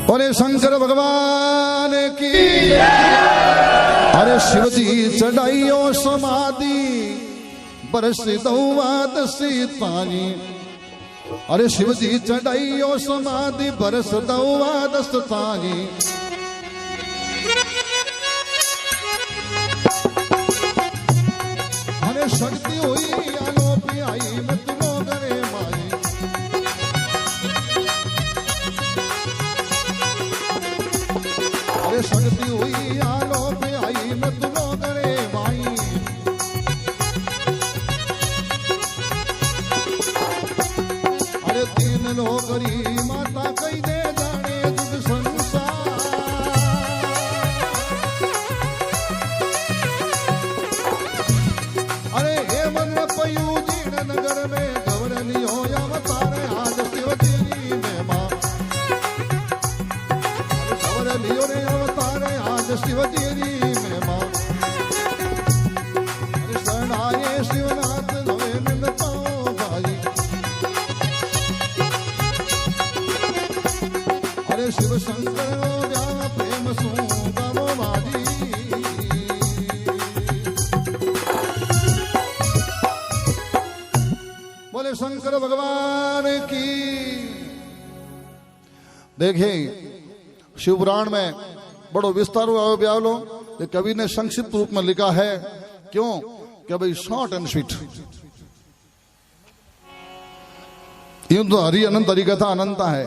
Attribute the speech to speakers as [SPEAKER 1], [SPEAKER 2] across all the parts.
[SPEAKER 1] बोले शंकर भगवान की। अरे शिव जी चढ़ाइयो समाधि बरस दौवाद सीताई। अरे शिव जी चढ़ाइयो समाधि बरस दौवाद सीताई। अरे शक्ति हुई आलोपी आई मत लो करे माई। अरे शक्ति हुई आलोपी आई मत लो करे माई। अरे तीन लोकरी माता कही दे जाने दुख संसार। अरे हे मन पयू जीण नगर में गवरनी हो अवतार आज शिव तेरी महिमा। गवरनी हो रे अवतार आज शिव तेरी महिमा। अरे शरणाए शिवनाथ नवे मिल पाओ भाई। अरे शिव शंकर व्या प्रेम सू गावो मारी। बोले शंकर भगवान की। देखिए शिव पुराण में बड़ो विस्तार ब्यालो ये कवि ने संक्षिप्त रूप में लिखा है। क्यों? क्या भाई शॉर्ट एंड स्वीट। यूं तो हरि अनंत हरि कथा अनंत है।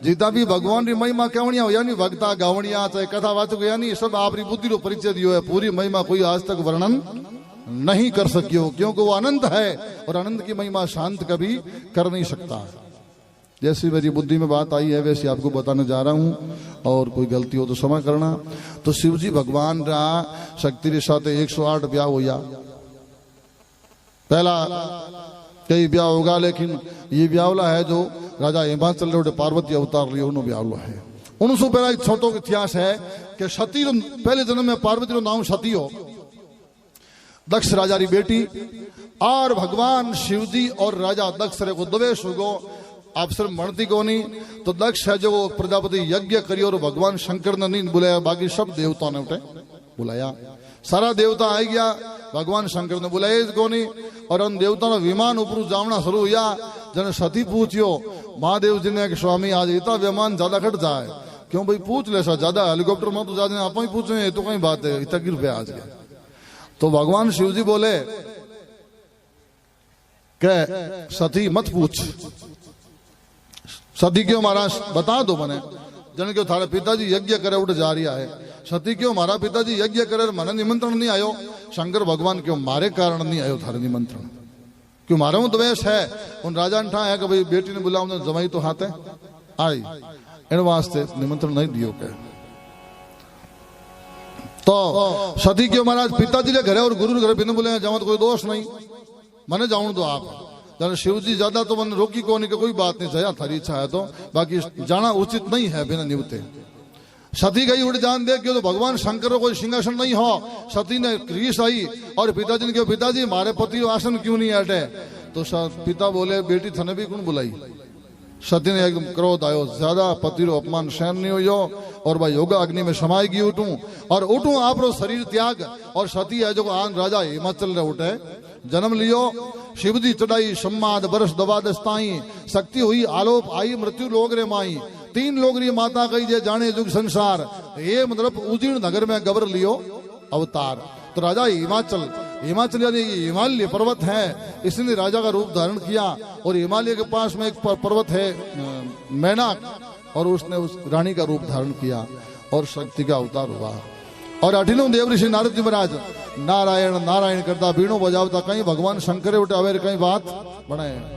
[SPEAKER 1] जितना भी भगवान की महिमा कहवणिया हो यानी भक्ता गावणिया चाहे कथा वाचक यानी सब आपकी बुद्धि रो परिचय दियो है। पूरी महिमा कोई आज तक वर्णन नहीं कर सकियो क्योंकि वो अनंत है और अनंत की महिमा शांत कभी कर नहीं सकता। जैसी मेरी बुद्धि में बात आई है वैसे आपको बताने जा रहा हूं और कोई गलती हो तो क्षमा करना। तो शिव जी भगवान रहा शक्ति के साथ 108 ब्याह होया। पहला कई ब्याह होगा लेकिन ये ब्यावला है जो राजा हिमाचल रे पार्वती अवतार लियो उन्होंने ब्यावला है। उनसे पहला एक छोटो इतिहास है कि सती पहले जन्म में पार्वती रो नाम सती हो दक्ष राजा री बेटी। और भगवान शिवजी और राजा दक्ष रे को द्वेष होगो अवसर मणती को नहीं। तो दक्ष है जो प्रजापति यज्ञ करियो और भगवान शंकर ने नहीं बुलाया बाकी सब देवताओं ने उठे बुलाया। सारा देवता आ गया भगवान शंकर ने बुलाया को नहीं। और उन देवताओं ने विमान ऊपर जावना शुरू हुआ। जन सती पूछियो महादेव जी ने कि स्वामी आज इतना विमान ज्यादा कट जाए क्यों भाई पूछ ले सा ज्यादा हेलीकॉप्टर में तो ज्यादा आप ही पूछे तो कहीं बात है इतना गिर पे आज गया। तो भगवान शिव जी बोले के सती मत पूछ। सती क्यों महाराज बता दो मैंने जन क्यों थारे पिताजी यज्ञ करे उठ जा रहा है। सती क्यों मारा पिताजी यज्ञ करे मने निमंत्रण नहीं आयो। शंकर भगवान क्यों मारे कारण नहीं आयो थारे निमंत्रण क्यों मारे हूं द्वेष है। उन राजा ने ठा है कि भाई बेटी ने बुलाओ जमाई तो हाथ है आई इन वास्ते निमंत्रण नहीं दियो के। तो सती क्यों महाराज पिताजी के घरे और गुरु घर बिना बुलाया जाओ तो कोई दोष नहीं मने जाऊं दो आप। जन शिव जी ज्यादा तो मन रोकी को नहीं कोई बात नहीं चाहिए थारी इच्छा है तो बाकी जाना उचित नहीं है बिना निवते। सती गई उड़ जान दे क्यों तो भगवान शंकर को कोई सिंहासन नहीं हो। सती ने रीस आई और पिताजी ने क्यों पिताजी हमारे पति आसन क्यों नहीं हटे। तो पिता बोले बेटी थने भी कौन बुलाई। सती ने एकदम क्रोध आयो ज्यादा पति रो अपमान सहन नहीं हो और भाई योगा अग्नि में समाएगी उठूं और उठूं आप रो शरीर त्याग। और सती है जो आन राजा हिमाचल रे उठे जन्म लियो। शिव जी चढ़ाई सम्माद बरस दबादस ताई। शक्ति हुई आलोप आई मृत्यु लोग रे माई। तीन लोग री माता कही जे जाने जुग संसार। ये मतलब उजीर्ण नगर में गबर लियो अवतार। तो राजा हिमाचल यानी हिमालय पर्वत है इसने राजा का रूप धारण किया। और हिमालय के पास में एक पर्वत है मैनाक और उसने उस रानी का रूप धारण किया और शक्ति का अवतार हुआ। और अठिनो देव ऋषि नारद जी महाराज नारायण नारायण करता बीणो बजावता कहीं भगवान शंकर उठे अवेर कहीं बात बनाए।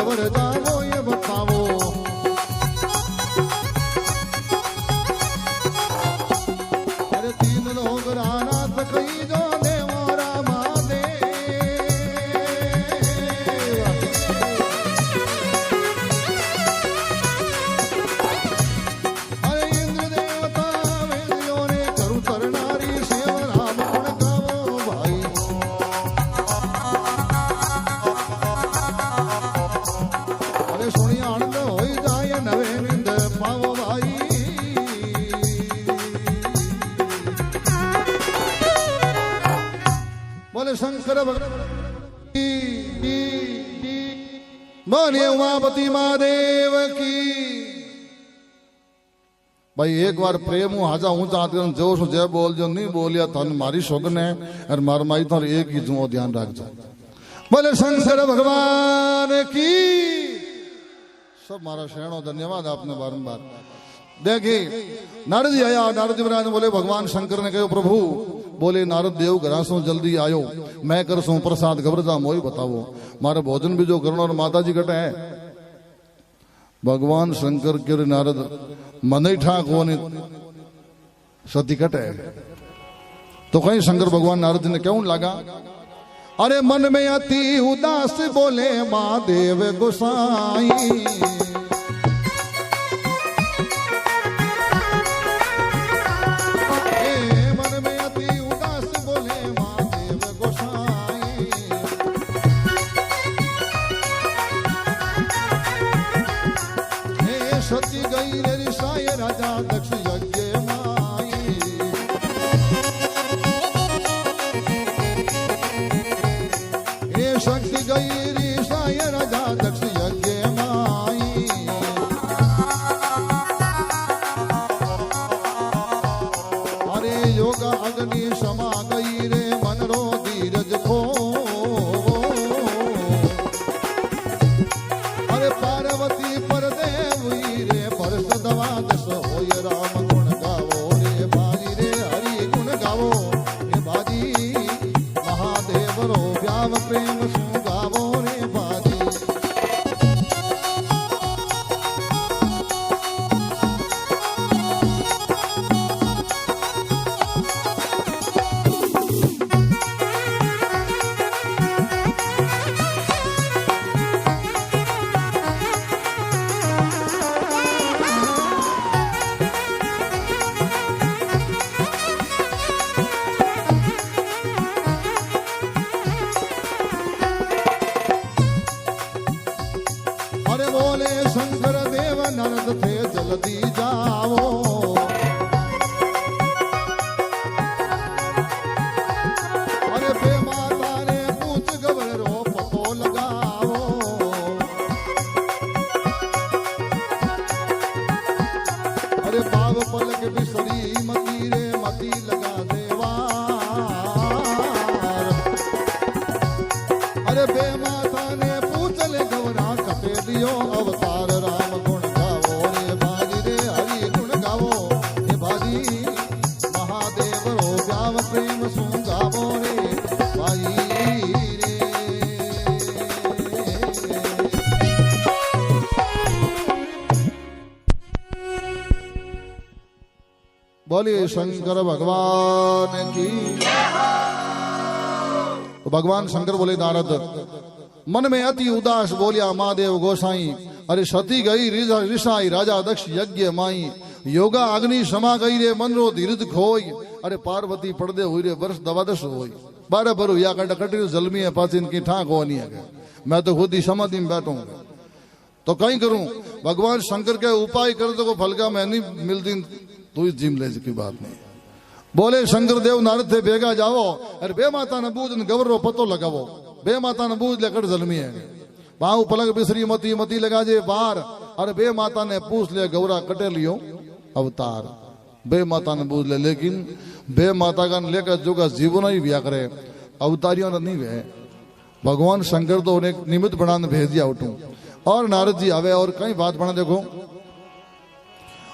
[SPEAKER 1] खबर जावो ये बतावो। अरे तीन लोग राना कही जो देवो रामा दे। अरे इंद्र देवता वेदियों ने करू तरनारी सेव राम गुण गावो भाई। अरे सुनिया आनंद हो जाए नवे निंद पावो भाई। बोले शंकर भगवान बोले उमापति महादेव की। भाई एक बार प्रेम हूं हाजा हूं चाहते जोश जय बोल जो नहीं बोलिया थान मारी शोगन है और मार माई थार एक ही जुओ ध्यान रख जा। बोले शंकर भगवान की। सब मारा शरणों धन्यवाद आपने बारंबार। देखिए नारद जी आया, नारद जी महाराज बोले भगवान शंकर ने कहो प्रभु बोले नारद देव घरा सो जल्दी आयो मैं कर सो प्रसाद घबरता मोई बतावो मारे भोजन भी जो करना और माता जी कटे है। भगवान शंकर के नारद मन ही ठाक हो सती कटे तो कहीं शंकर भगवान नारद जी ने क्यों लगा। अरे मन में अति उदास बोले महादेव गोसाई। मन में अति उदास बोले महादेव गोसाई। सती गई रे ऋषाय राजा दक्ष यज्ञ माई। शक्ति गई ऋषाय राजा दक्ष यज्ञ माई। अरे योगा अग्नि समा गई रे मन रो धीरज खो। अरे पार्वती पर देव रे पर सदवा दस होय राम गुण गावो रे बाजी रे हरि गुण गावो रे बाजी। महादेव रो व्याव प्रेम सु गावो रे बाजी। अरे बोले शंकर देव नरद थे जल्दी जाओ। अरे बे माता ने पूछ गबर रो पतो लगाओ। अरे बाव पलक बिसरी मती रे मती लगा देवार। अरे बे माता ने पूछ ले गवरा कटे दियो अवतार राम गुण गावो रे बाजी रे हरि गुण गावो हे बाजी। महादेव रो व्याव प्रेम सु गावो रे भाई रे। बोलिए शंकर भगवान की। तो भगवान शंकर बोले नारद मन में अति उदास बोलिया महादेव गोसाई। अरे सती गई ऋषाई राजा दक्ष यज्ञ माई। योगा अग्नि समा गई रे मन रो धीरज खोई। अरे पार्वती पड़दे हुई रे वर्ष दवादश होई। 12 बरु या कटी जलमी है पास इनकी ठाक होनी है। मैं तो खुद ही समाधि में बैठूंगा तो कहीं करूं। भगवान शंकर के उपाय कर दो फल का मैं नहीं मिलती तू ही जिम ले की बात नहीं। बोले शंकर देव नारद थे बेगा जाओ। अरे बे माता ने बूझ गवर रो पतो लगावो। बे माता ने बूझ लेकर जलमी है बाहू पलक बिसरी मती मती लगा जे बार। अरे बे माता ने पूछ लिया गौरा कटे लियो अवतार। बे माता ने बूझ ले लेकिन बे माता का लेकर जो का जीवन ही व्या करे अवतारियों ने नहीं वे। भगवान शंकर तो उन्हें निमित्त बनाने भेज दिया उठूं और नारद जी आवे और कई बात बना देखो।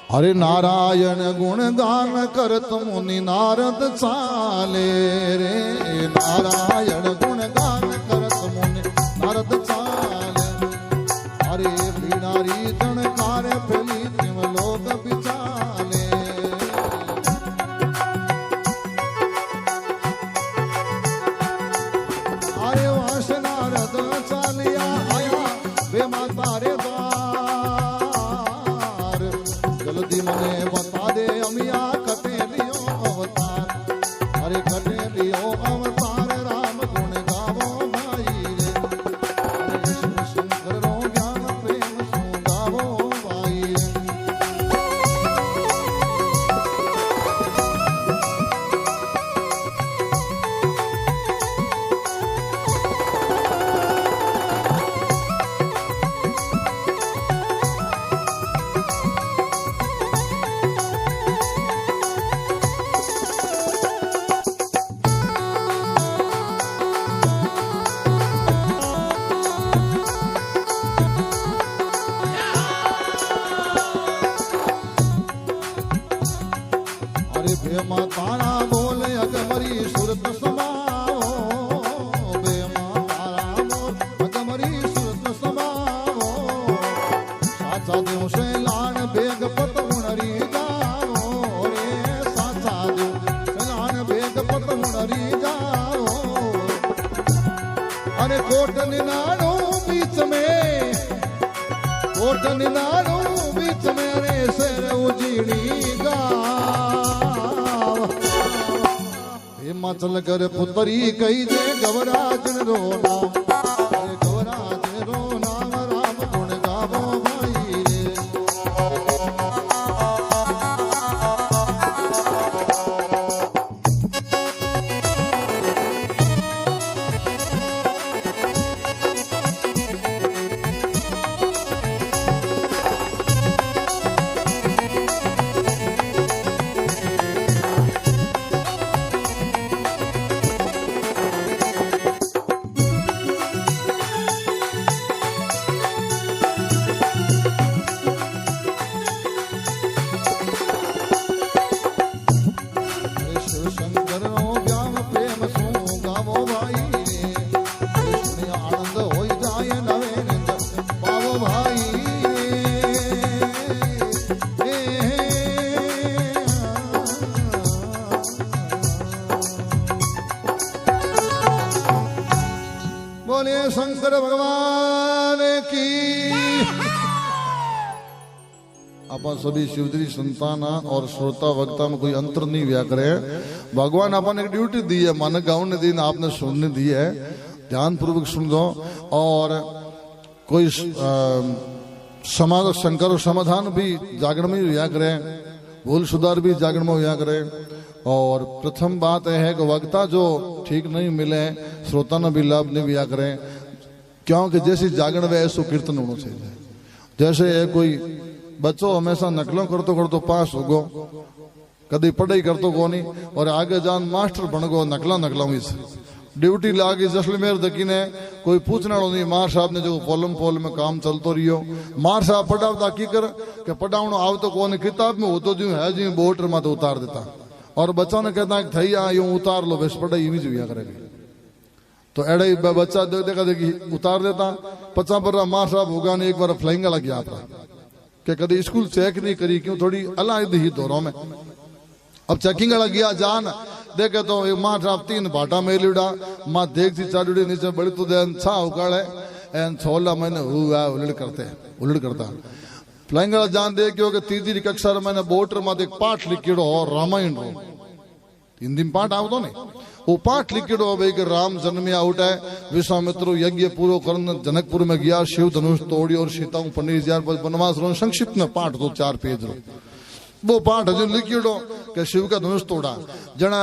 [SPEAKER 1] अरे नारायण गुण गान करत मुनि नारद चाले रे। नारायण गुण गान करत मुनि नारद चाले। मरी जाओ। अरे कोट निनाणो बीच में, कोट निनाणो बीच में, अरे शेर उजीड़ी गाव। हिमाचल कर पुतरी कही जे गवराज रो नाम, अरे गवराज रो नाम राम गुण गावो भाई रे। बोले शंकर भगवान की। अपन सभी शिवजी संतान और श्रोता वक्ता में कोई अंतर नहीं व्या करे। भगवान अपन एक ड्यूटी दी है, मन गाँव ने दी, आपने सुनने दी है, ध्यान पूर्वक सुन दो। और कोई शंकर समाधान भी जागरण में व्या करे, भूल सुधार भी जागरण में व्या करे। और प्रथम बात यह है कि वक्ता जो ठीक नहीं मिले, श्रोता ने भी लाभ नहीं व्या करें, क्योंकि जैसी जागरण वे ऐसो कीर्तन होना चाहिए। जैसे कोई बच्चों हमेशा नकलों करतो करतो पास होगो, कभी पढ़ाई करतो को नहीं, और आगे जान मास्टर बन गो नकला हुई से ड्यूटी लागी। जैसलमेर दकी ने कोई पूछना नहीं, मार साहब ने जो पोल में काम चलतो रियो, मार साहब पढ़ावता की कर के पढ़ावनो आवतो कोने, किताब में होतो जो है जी बोटर में तो उतार देता, और बच्चा ने कहता है थैया यूं उतार लो, बस पढ़ाई यूं ही करेगी। तो एड़े बच्चा देखा देखी उतार देता, 50 पर मार साहब होगा ने एक बार फ्लाइंग लग गया था कि कभी स्कूल चेक नहीं करी, क्यों थोड़ी अलायद ही दौरों में। अब चेकिंग लग गया जान देखे तो एक मार साहब 3 भाटा में लिड़ा, माँ देखती चालुड़ी नीचे बड़ी तो देन छा उगाड़े एन 16 महीने हुआ उलट करता फ्लाइंग जान दे क्योंकि 3री कक्षा मैंने बोटर में एक पाठ लिखिड़ो और रामायण रो हिंदी में पाठ आवतो ने, वो पाठ लिखिड़ो भाई कि राम जन्मिया उठे, विश्वामित्र यज्ञ पूरो करन जनकपुर में गया, शिव धनुष तोड़ी और सीता पंडित हजार वनवास रो। संक्षिप्त में पाठ तो 4 पेज रो, वो पाठ हजू लिखिड़ो कि शिव का धनुष तोड़ा। जना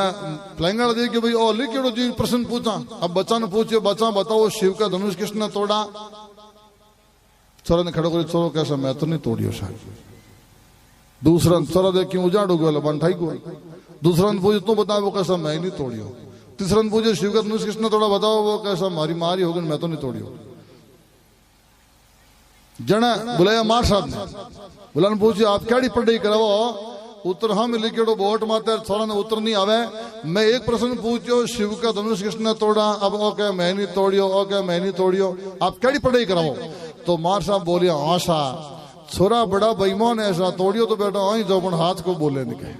[SPEAKER 1] फ्लाइंग दे के भाई ओ लिखिड़ो जी प्रश्न पूछा। अब बच्चा ने पूछे, बच्चा बताओ शिव का धनुष किसने तोड़ा? छोरा ने खड़ो कर, छोरो कैसा मैं तो नहीं तोड़ियो साहब। दूसरा छोरा देख क्यों उजाड़ो गो बंठाई को। दूसरा ने पूछे तू बता, वो कैसा मैं नहीं तोड़ियो। तीसरा ने पूछे शिव का धनुष किसने तोड़ा बताओ, वो कैसा मारी होगी मैं तो नहीं तोड़ियो। जना बुलाया मार साहब ने, बुलाने पूछे आप क्या पढ़ाई करावो? उत्तर हम लिखिड़ो बोट माते। छोरा ने उत्तर नहीं आवे। मैं एक प्रश्न पूछो शिव का धनुष किसने तोड़ा? अब ओके मैं नहीं तोड़ियो, ओके मैं नहीं तोड़ियो, आप क्या पढ़ाई करावो? तो मार साहब बोले आशा छोरा बड़ा बेईमान ऐसा तोड़ियो तो बेटा आई जो अपन हाथ को बोले निके।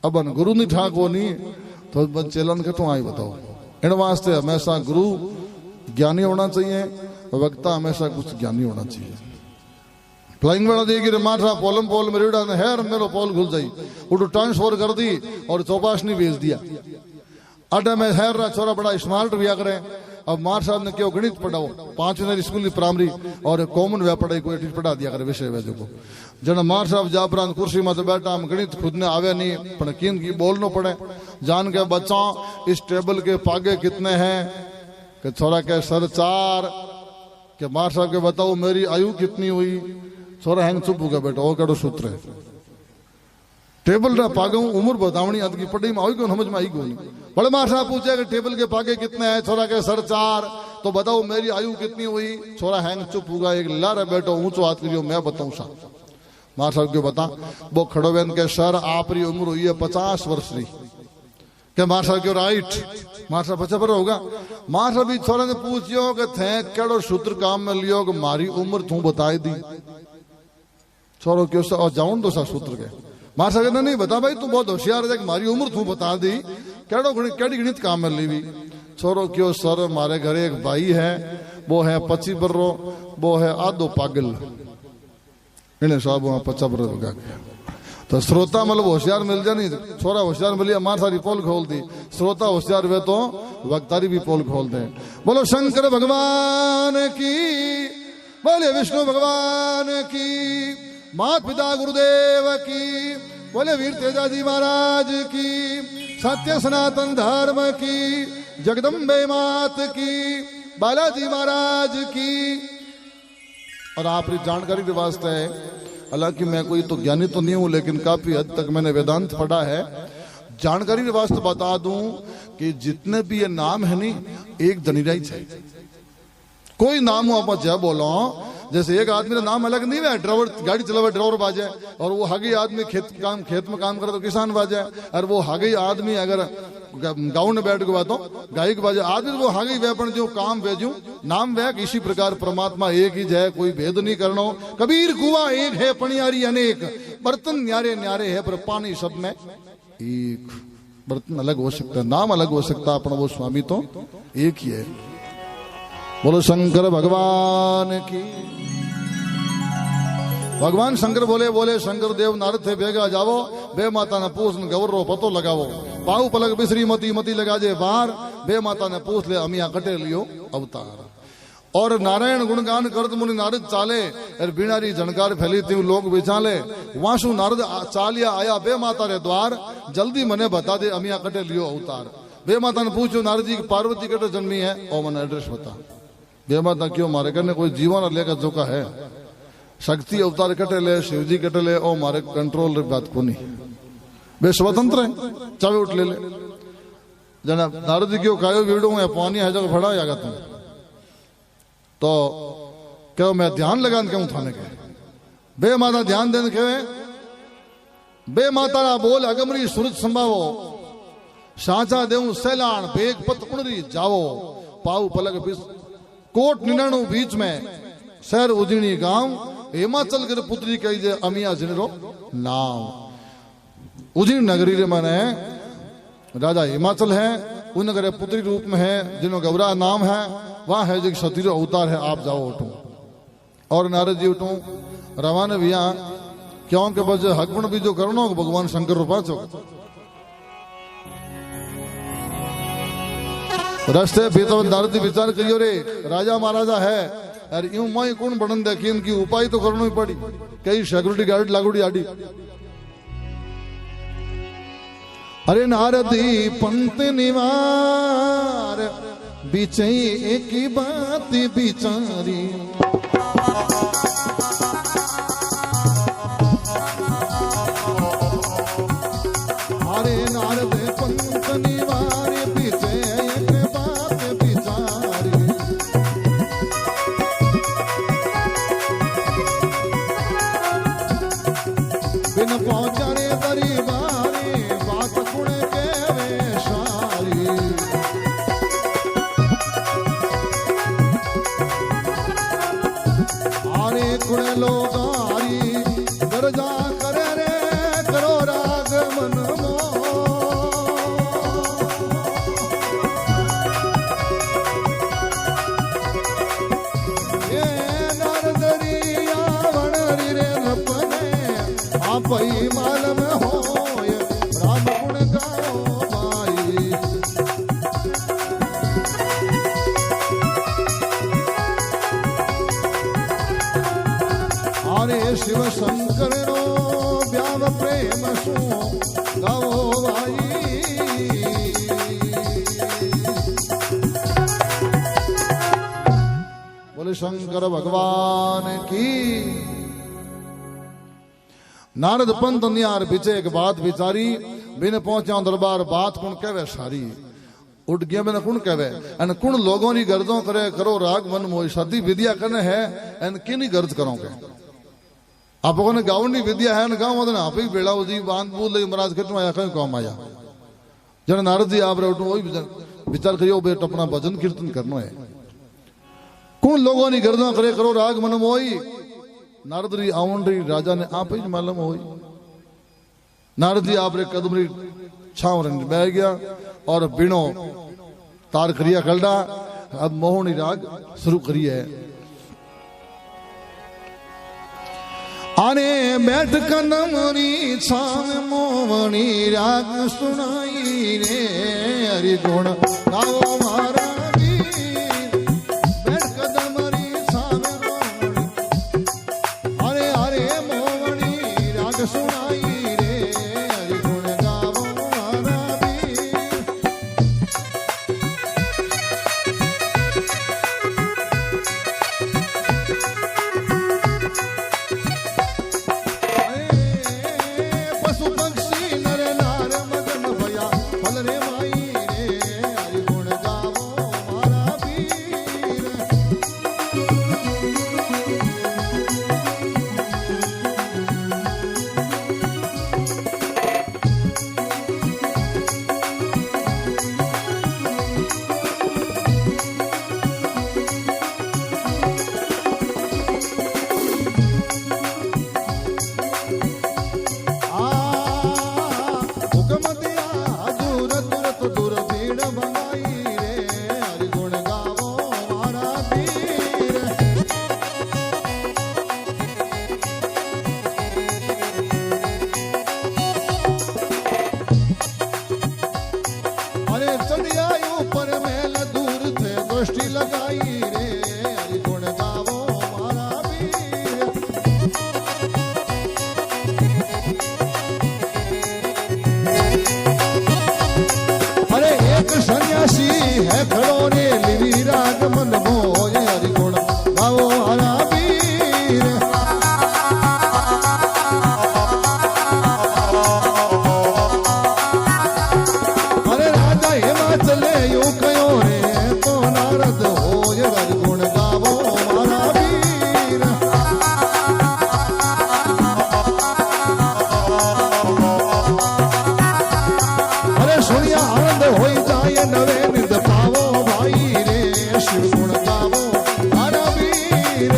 [SPEAKER 1] अब गुरु नहीं ठाक वो नहीं तो बन चेलन के तो आई बताओ। इन वास्ते हमेशा गुरु ज्ञानी होना चाहिए, वक्ता हमेशा कुछ ज्ञानी होना चाहिए। फ्लाइंग वाला देगी मार साहब पोल में रेड़ा ने हेर मेलो पोल घुल जाई, उठो ट्रांसफर कर दी और चौपाशनी भेज दिया। अड्डा में हेर रहा छोरा बड़ा स्मार्ट भी करे। अब मार साहब ने क्यों गणित पढ़ाओ, 5 स्कूल प्राइमरी और कॉमन वे पढ़ाई को पढ़ा दिया करे विषय वे को। जना मार साहब जा प्रांत कुर्सी में तो बैठा, हम गणित खुद ने आवे नहीं पर किन की बोलनो पड़े। जान के बच्चा इस टेबल के पागे कितने हैं? कि छोरा के सर 4। के मार साहब के बताओ मेरी आयु कितनी हुई? छोरा हैंग चुप हो गया बेटा, वो कड़ो सूत्र है टेबल रा पागे उम्र बतावनी अद की पढ़ाई में आई कौन समझ में आई कौन। बड़े मार साहब पूछे कि टेबल के पागे कितने हैं? छोरा के सर 4। तो बताओ मेरी आयु कितनी हुई? छोरा हैंग चुप होगा, एक लारा बेटो ऊंचो हाथ करियो मैं बताऊं सा। मार साहब क्यों बता? वो खड़ो बेन के सर आपरी उम्र हुई है 50 वर्ष की। क्या मार साहब क्यों राइट? मार साहब 75 होगा। मार साहब छोरा ने पूछियो कि थे केड़ो सूत्र काम में लियो कि मारी उम्र तू बताई दी। छोरो क्यों सा जाऊं दो सा सूत्र के। मार साहब नहीं बता भाई तू बहुत होशियार है, मारी उम्र तू बता दी केड़ी गणित काम में लीवी छोरो क्यों सर मारे घरे एक भाई है वो है 25 बर्रो वो है आधो पागल इन्हें साहब वहां 50 बर्रो लगा गया तो श्रोता मतलब होशियार मिल जाए नहीं छोरा होशियार मिली हमारी सारी पोल खोल दी श्रोता होशियार वे तो वक्तारी भी पोल खोल दे बोलो शंकर भगवान की बोले विष्णु भगवान की माता पिता गुरुदेव की बोले वीर तेजाजी महाराज की सत्य सनातन धर्म की जगदम्बे मात की बालाजी महाराज की। और आपकी जानकारी के वास्ते हालांकि मैं कोई तो ज्ञानी तो नहीं हूं लेकिन काफी हद तक मैंने वेदांत पढ़ा है जानकारी के वास्ते बता दूं कि जितने भी ये नाम है नी एक धनीराई चाहिए कोई नाम हो आप जय बोलो जैसे एक आदमी का नाम अलग नहीं है ड्राइवर गाड़ी चलावे ड्राइवर बाजे और वो हागी आदमी खेत में काम करे तो किसान बाजे और वो हागी आदमी अगर गाँव में बैठ के बातों गायक बाजे आदमी वो हागी व्यापन जो काम भेजू नाम वह इसी प्रकार परमात्मा एक ही है कोई भेद नहीं करना कबीर कुआ एक है पणियारी अनेक बर्तन न्यारे न्यारे है पर पानी सब में एक बर्तन अलग हो सकता है नाम अलग हो सकता अपना वो स्वामी तो एक ही है। बोलो शंकर भगवान की। भगवान शंकर बोले बोले शंकर देव नारद थे बेगा जावो बे माता ने पूछ गौरो पतो लगावो पाऊ पलक बिसरी मती मती लगा जे बाहर बे माता ने पूछ ले अमिया कटे लियो अवतार और नारायण गुणगान करत मुनि नारद चाले और बीणारी झनकार फैली थी लोग बिचाले वासु नारद चालिया आया बे माता रे द्वार जल्दी मने बता दे अमिया कटे लियो अवतार। बे माता ने पूछो नारद जी पार्वती कटे जन्मी है और मन एड्रेस बता बे माता क्यों मारे करने कोई जीवन लेकर जोका है शक्ति अवतार कटे ले शिव जी कटे ले ओ मारे कंट्रोल रे बात को नहीं वे स्वतंत्र है चावे उठ ले जना नारद जी क्यों कायो वीडो है पानी है जगह फड़ा जागा तुम तो क्यों मैं ध्यान लगा क्यों थाने के बे माता ध्यान देने के बे माता ना बोल अगमरी सूरज संभावो साचा देव सैलान बेग पत उड़री जावो पाऊ पलक बिस कोट निनाणु बीच में शहर उजनी गांव हिमाचल के पुत्री कही जे अमिया जिनरो नाम उजनी नगरी रे माने राजा हिमाचल है उन नगर पुत्री रूप में है जिन्हों गौरा नाम है वहां है जो सतीरो अवतार है आप जाओ उठो और नारद जी उठो रवाना भैया क्योंकि बस हकमण भी जो करनो भगवान शंकर रूपा चो रास्ते भीतर नारद जी विचार करियो रे राजा महाराजा है यार यूं माई कौन बनन देखी इनकी उपाय तो करनी पड़ी कई सिक्योरिटी गार्ड लागूड़ी आड़ी अरे नारदी पंत निवार बीचे एक ही बात बिचारी अरे नारद पंत निवार बीचे एक बात बिचारी बिन पहुंचाने दरबारी बात कुण के वे सारी आरे कुण लोगारी दरजा करे रे करो राग मन मो ये नरदरिया वणरी रे नपने आपई मालम होय राम गुण गाओ भाई अरे शिव शंकर नो व्याव प्रेम सु गाओ भाई बोले शंकर भगवान की। नारद पंत नियार बिचे एक बात बिचारी बिन पहुंचा दरबार बात कुण कहवे सारी उठ गया बिन कुण कहवे एन कुण लोगों नी गर्जों करे करो राग मन मोह शादी विद्या करने है एन किनी गर्ज करोगे आप ने गाँव विद्या है गाँव मत आप ही बेड़ा जी बांध बूद लगी महाराज खेत में आया कहीं काम आया जन नारद जी आप रहे वही विचार करियो बेट अपना भजन कीर्तन करना है कुण लोगों नी गर्जों करे करो राग मन मोही नारद जी आवन रही राजा ने आप ही मालूम हो नारद जी आप रे कदम री छाव रंग बह गया और बीणो तार करिया कलडा। अब मोहनी राग शुरू करिए। आने बैठ कदमरी छाव मोहनी राग सुनाई रे हरि गुण गाओ मारा वीर। बैठ कदमरी छाव मोहनी अरे अरे मोहनी राग सुनाई रे हरि गुण गाओ मारा वीर। सन्यासी है खड़ो रे लिवी राग मन मोय हरि गुण गाओ हरा वीर। अरे राजा हिमाचल यू कयो रे तो नारद होय हरि गुण गाओ हरा वीर। अरे सुनिया आनंद होई नवे निंद पावो भाई रे शिव गुण गावो हरा वीर।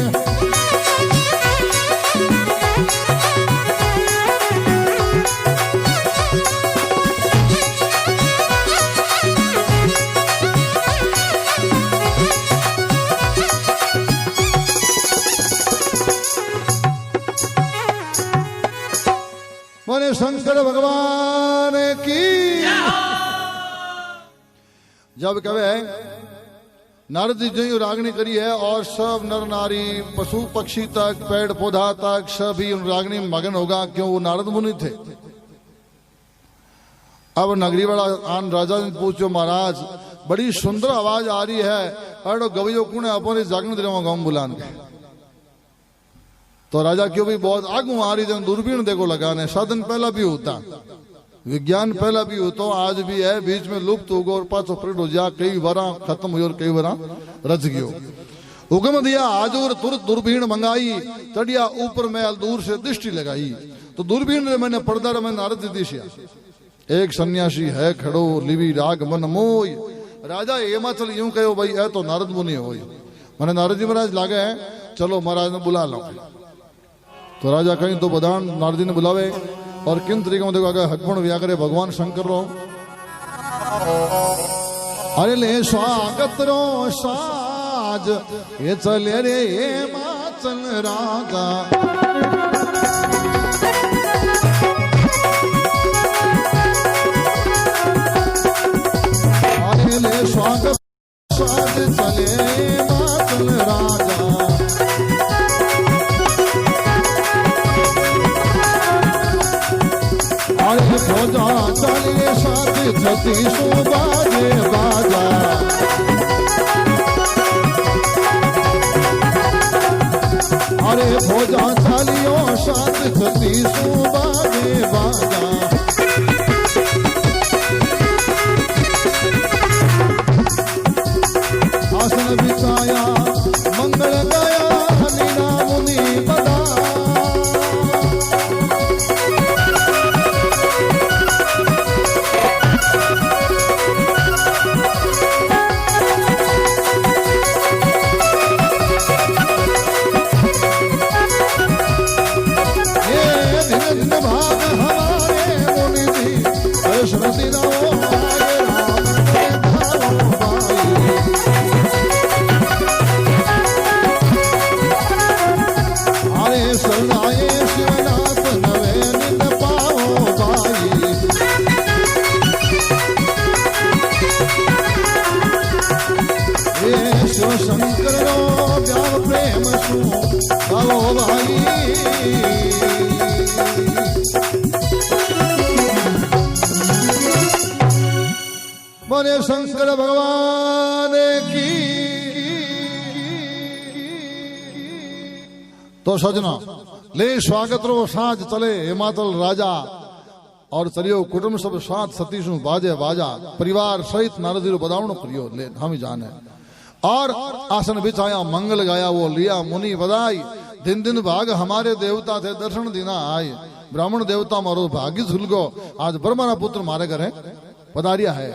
[SPEAKER 1] बोले शंकर भगवान की। जब कहे नारद जी जो रागनी करी है और सब नर नारी पशु पक्षी तक पेड़ पौधा तक सभी उन रागनी में मगन होगा, क्यों वो नारद मुनि थे। अब नगरी वाला आन राजा ने पूछो महाराज बड़ी सुंदर आवाज आ रही है अड़ो गवैयो कुने अपने जागने दिनों गाँव बुलान के। तो राजा क्यों भी बहुत आगू आ रही, दूरबीन देखो लगाने साधन पहला भी होता, विज्ञान पहला भी हो तो आज भी है, बीच में लुप्त हो गो और पाछो प्रकट हो जा, कई बार खत्म हुई और कई बार रच गयो। हुक्म दिया आजूर तुरंत दूरबीन मंगाई, चढ़िया ऊपर महल दूर से दृष्टि लगाई तो दूरबीन रे मैंने पर्दा रे मैंने नारद दिशा एक सन्यासी है खड़ो लिवी राग मन मोय। राजा हिमाचल यूं कहो भाई ए तो नारद मुनि हो। मैंने नारद जी महाराज लागे हैं, चलो महाराज ने बुला लो। तो राजा कहीं तो बदान नारद जी ने बुलावे और किन तरीके में देखो अगर हकमण व्या करे भगवान शंकर रो। अरे ले स्वागत रो साज ये चले रे हिमाचल राजा। अरे ले स्वागत साज चले हिमाचल राजा। अरे खोजा चलिए साथ छती सुबाजे बाजा। अरे खोजा चलियो साथ छती सुबाजे बाजा। आसन बिछाया मंगल गाया नीना मुनि बदा। भाग हमारे गाओ भाई। बोले शंकर भगवान की। तो सजना ले स्वागत रो साज चले हिमाचल राजा और चलियो कुटुंब सब साथ सतीश बाजे बाजा परिवार सहित नारद जी बदावण करियो ले हम जाने और आसन बिछाया मंगल गाया वो लिया मुनि बधाई। दिन दिन भाग हमारे देवता थे दर्शन देना आए ब्राह्मण देवता मारो भाग्य झुल गो आज ब्रह्मा पुत्र मारे घर पधारिया है।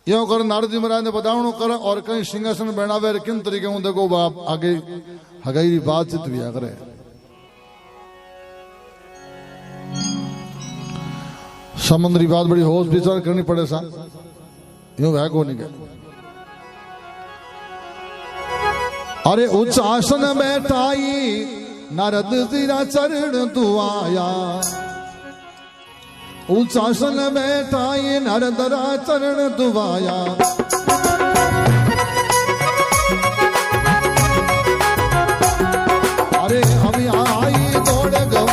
[SPEAKER 1] यो कर नारद जी महाराज ने बदावण कर और कहीं सिंहासन बनावे किन तरीके हूं देखो बाप आगे हगाई बातचीत भी करे। समुद्री बात बड़ी होश विचार करनी पड़े सा यूं वह को नहीं गए। अरे उच्च आसन बैठाई नारद तेरा चरण तू आया। उच्च आसन बैठाई नारद तेरा चरण तू आया। अरे हम आई दौड़ गो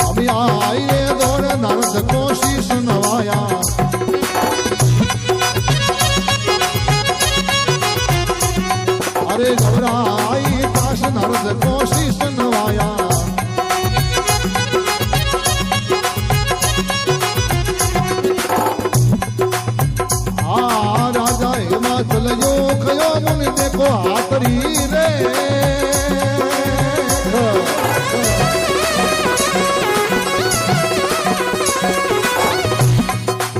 [SPEAKER 1] हम आई दौड़ नारद को शीश नवाया। अरे घबराई ताश नारद को शीश नवाया। हाँ राजा हिमाचल यो खयो मुनि देखो हाथरी रे।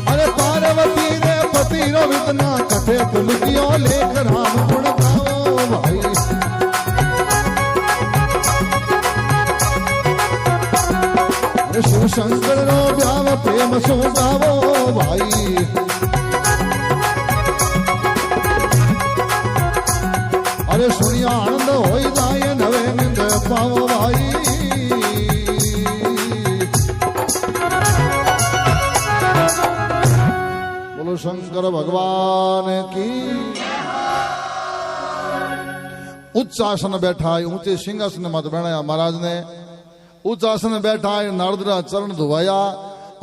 [SPEAKER 1] अरे पार्वती रे पति रो इतना कथे तुम क्यों लेकर राम गुण गाओ भाई। अरे शिव शंकर रो ब्याह प्रेम सो गाओ भाई। अरे सुनिया आनंद हो जाए नवे निंद पाओ भाई। बोलो शंकर भगवान की। उच्च आसन बैठा है ऊंचे सिंहासन मत बनाया महाराज ने। उच्च आसन बैठा है नारद चरण धुवाया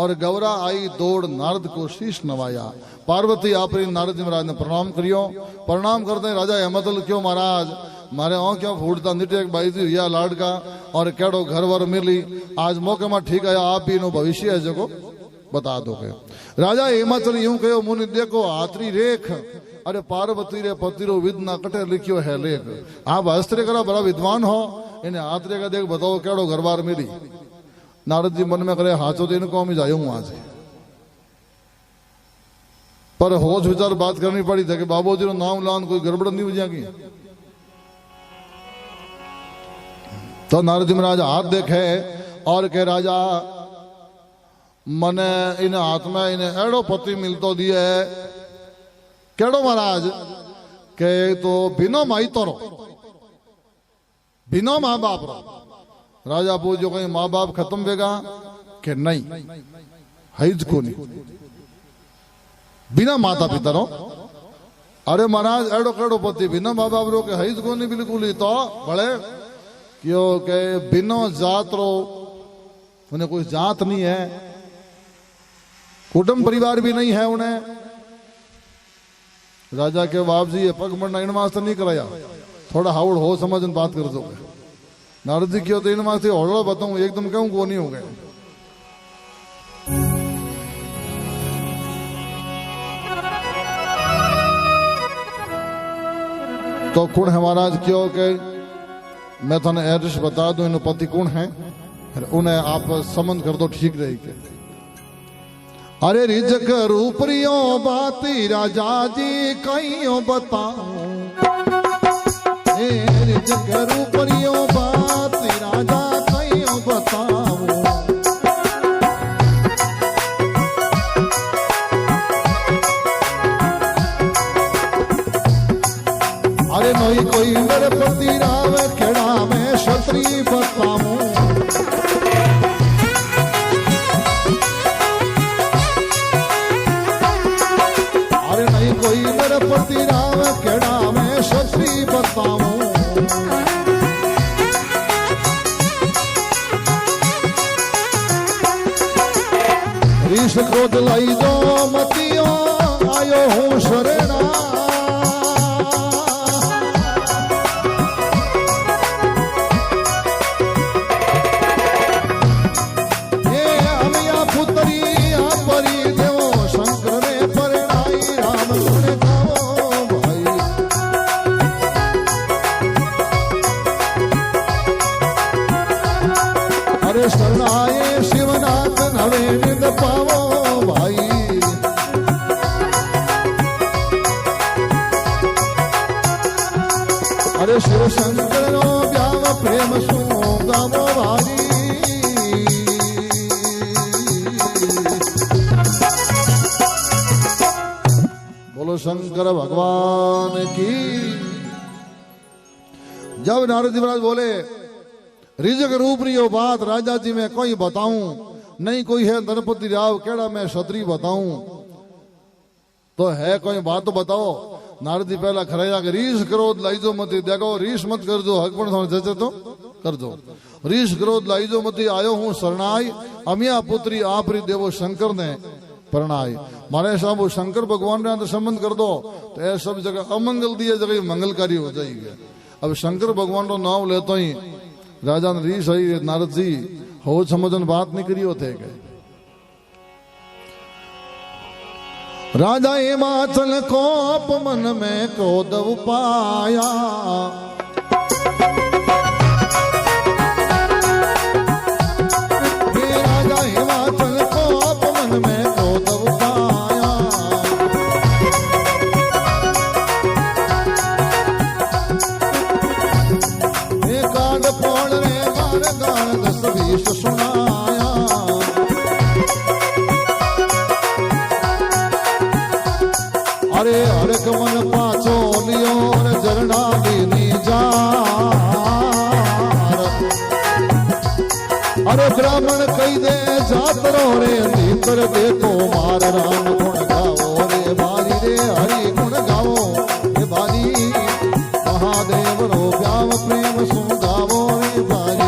[SPEAKER 1] और गौरा आई दौड़ नारद को शीश नवाया। पार्वती आपरी नारद जी महाराज ने प्रणाम करियो। प्रणाम करते राजा हिमाचल क्यों महाराज मारे ओ क्यों फूटता निटे एक बाई थी या लाड का और केड़ो घर वर मिली आज मौके में ठीक है आप भी नो भविष्य है जो बता दोगे। राजा हिमाचल यूं कहो मुनि देखो हाथरी रेख। अरे पार्वती रे पति रो विद ना कटे लिखियो है लेख। आप हस्त्र करा बड़ा विद्वान हो इन्हें हाथरे का देख बताओ केड़ो घर बार मिली। नारद जी मन में करे हाथों तो इनको हम जाऊं आज पर होश विचार बात करनी पड़ी था कि बाबू जी नाम लान कोई गड़बड़ नहीं हो जाएगी। तो नारद जी महाराज हाथ देखे और के राजा मने इन हाथ में इन्हें एड़ो पति मिलतो दिए केड़ो महाराज के तो बिना माई तोरो बिना माँ बाप रो। राजा पूछो कहीं माँ बाप खत्म वेगा के नहीं हैज को नहीं बिना माता पिता रो। अरे महाराज एड़ो केड़ो पति बिना माँ बाप रो के हैज को नहीं बिल्कुल ही तो बड़े क्यों के बिना जात रो उन्हें कोई जात नहीं है कुटुंब परिवार भी नहीं है उन्हें। राजा के बाप जी ये पग मरना इन मास्टर नहीं कराया थोड़ा हाउड़ हो समझ बात कर दोगे। नारद जी क्यों तो इन मास्टर हौड़ा बताऊं एकदम क्यों को नहीं हो गए। तो कौन है महाराज क्यों के मैं थाने एड्रेस बता दूं इन पति कौन है उन्हें आप संबंध कर दो ठीक रहेगी। अरे रिजक रूपरियो बाती राजा जी कईयो बताऊं रिजक रूपरियो बाती राजा कईयो बताऊं। अरे नई कोई मेरे पति राव खेड़ा में क्षत्रि बताऊं। कोई मेरे पति राव केड़ा में क्षत्रि बताऊं। क्रोध लाई दो मतियो आयो हूँ शरणा शरणाए शिवनाथ नवे निंद पावो भाई अरे शिव शंकर नो व्याव प्रेम सु गावो भाई बोलो शंकर भगवान की। जब नारद जी महाराज बोले रिजक रूप रियो बात राजा जी मैं कोई बताऊं नहीं कोई है धनपति राव केड़ा मैं क्षत्रिय बताऊं तो है कोई बात तो बताओ। नारद जी पहला खराया कि रीस क्रोध लाइजो मत देखो रीस मत कर दो हक पण जैसे तो कर दो रीस क्रोध लाइजो मत आयो हूँ शरणाई अमिया पुत्री आपरी देवो शंकर ने परणाई मारे साहब वो शंकर भगवान ने संबंध कर दो तो यह सब जगह अमंगल दिए जगह मंगलकारी हो जाएगी। अब शंकर भगवान का नाम लेते ही राजा ने रीस आई नारद जी हो समझन बात नहीं करी होते गए। राजा हिमाचल को मन में क्रोध पाया राजा हिमाचल को मन में क्रोध पाया कांड पोड़ रे मार गान दस बीस सुनाया अरे हरक मन पाछो लियो झरना दीनी जा अरे ब्राह्मण कही दे जात रो रे भीतर देखो मार राम गुण गाओ रे बारी रे हरि गुण गाओ रे बारी महादेव रो व्याम प्रेम सु गावो रे बारी।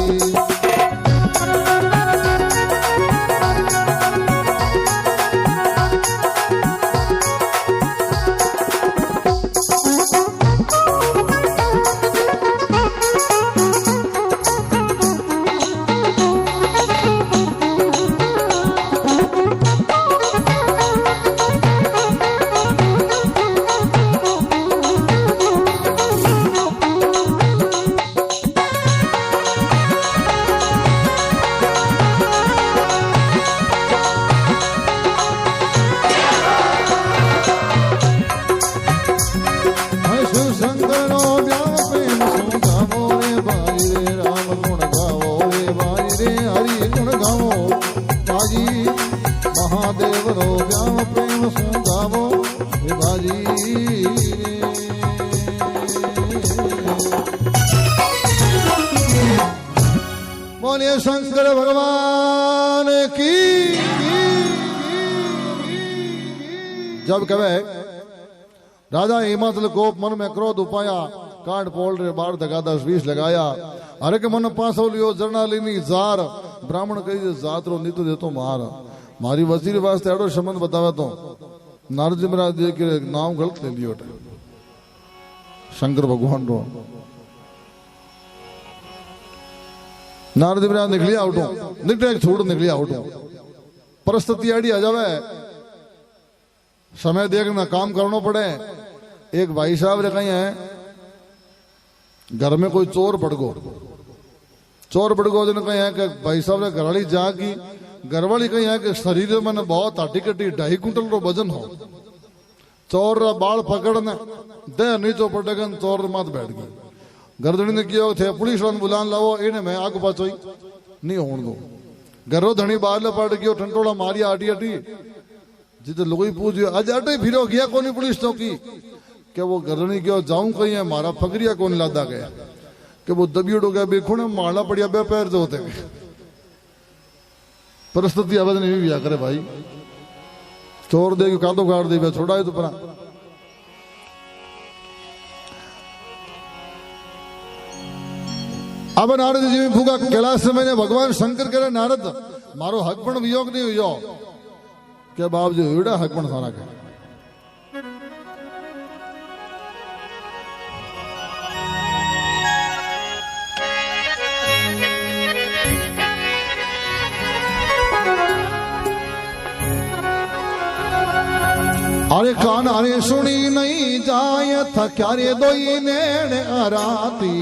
[SPEAKER 1] महादेव रो व्याम प्रेम सु गावो हे बाजी बोलिए शंकर भगवान की। जब कहे राजा हिमाचल गोप मन में क्रोध उपाया काट पोल रे बाढ़ दगा 10-20 लगाया हरे के मन पासो लियो जरना लीनी जार ब्राह्मण कही जात रो नीतो देतो मार मारी वजीर वास्ते एडो संबंध बतावे तो नारद जी महाराज जी के नाम गलत ले लियो शंकर भगवान रो नारद जी महाराज निकलिया आउटो निकले छोड़ निकलिया आउटो परिस्थिति आड़ी आ जावे समय देखना काम करना पड़े। एक भाई साहब रे कहीं है घर में कोई चोर पड़ गो जिन कहीं है कि भाई साहब ने घरवाली जागी घरवाली कहीं है कि शरीर में बहुत हाटी कटी 2.5 कुंटल रो वजन हो चोर रा बाल पकड़ने दे नीचो पटेगा चोर मात बैठ गई गर्दनी ने किया थे पुलिस वाले बुलान लाओ इन्हें मैं आग पाचो नहीं होने दो घरों धनी बाहर पड़ गयो ठंडोला मारिया आटी आटी जिते लोग पूछ आज अटे फिरो गया कोनी पुलिस चौकी क्या वो गर्दनी क्यों जाऊं कहीं है मारा फगरिया कौन लादा गया कि वो दबियोड़ हो गया बेखुण माला पड़िया बे पैर जो होते गए परिस्थिति आवाज नहीं भी करे भाई चोर दे कादो काट दे छोड़ा है तो परा अब नारद जी में भूखा कैलाश से मैंने भगवान शंकर करे नारद मारो हक पण वियोग नहीं हुई के बाप जी एड़ा हक पण सारा के अरे कान अरे सुनी नहीं जाय थक्या रे दोई नेण अराती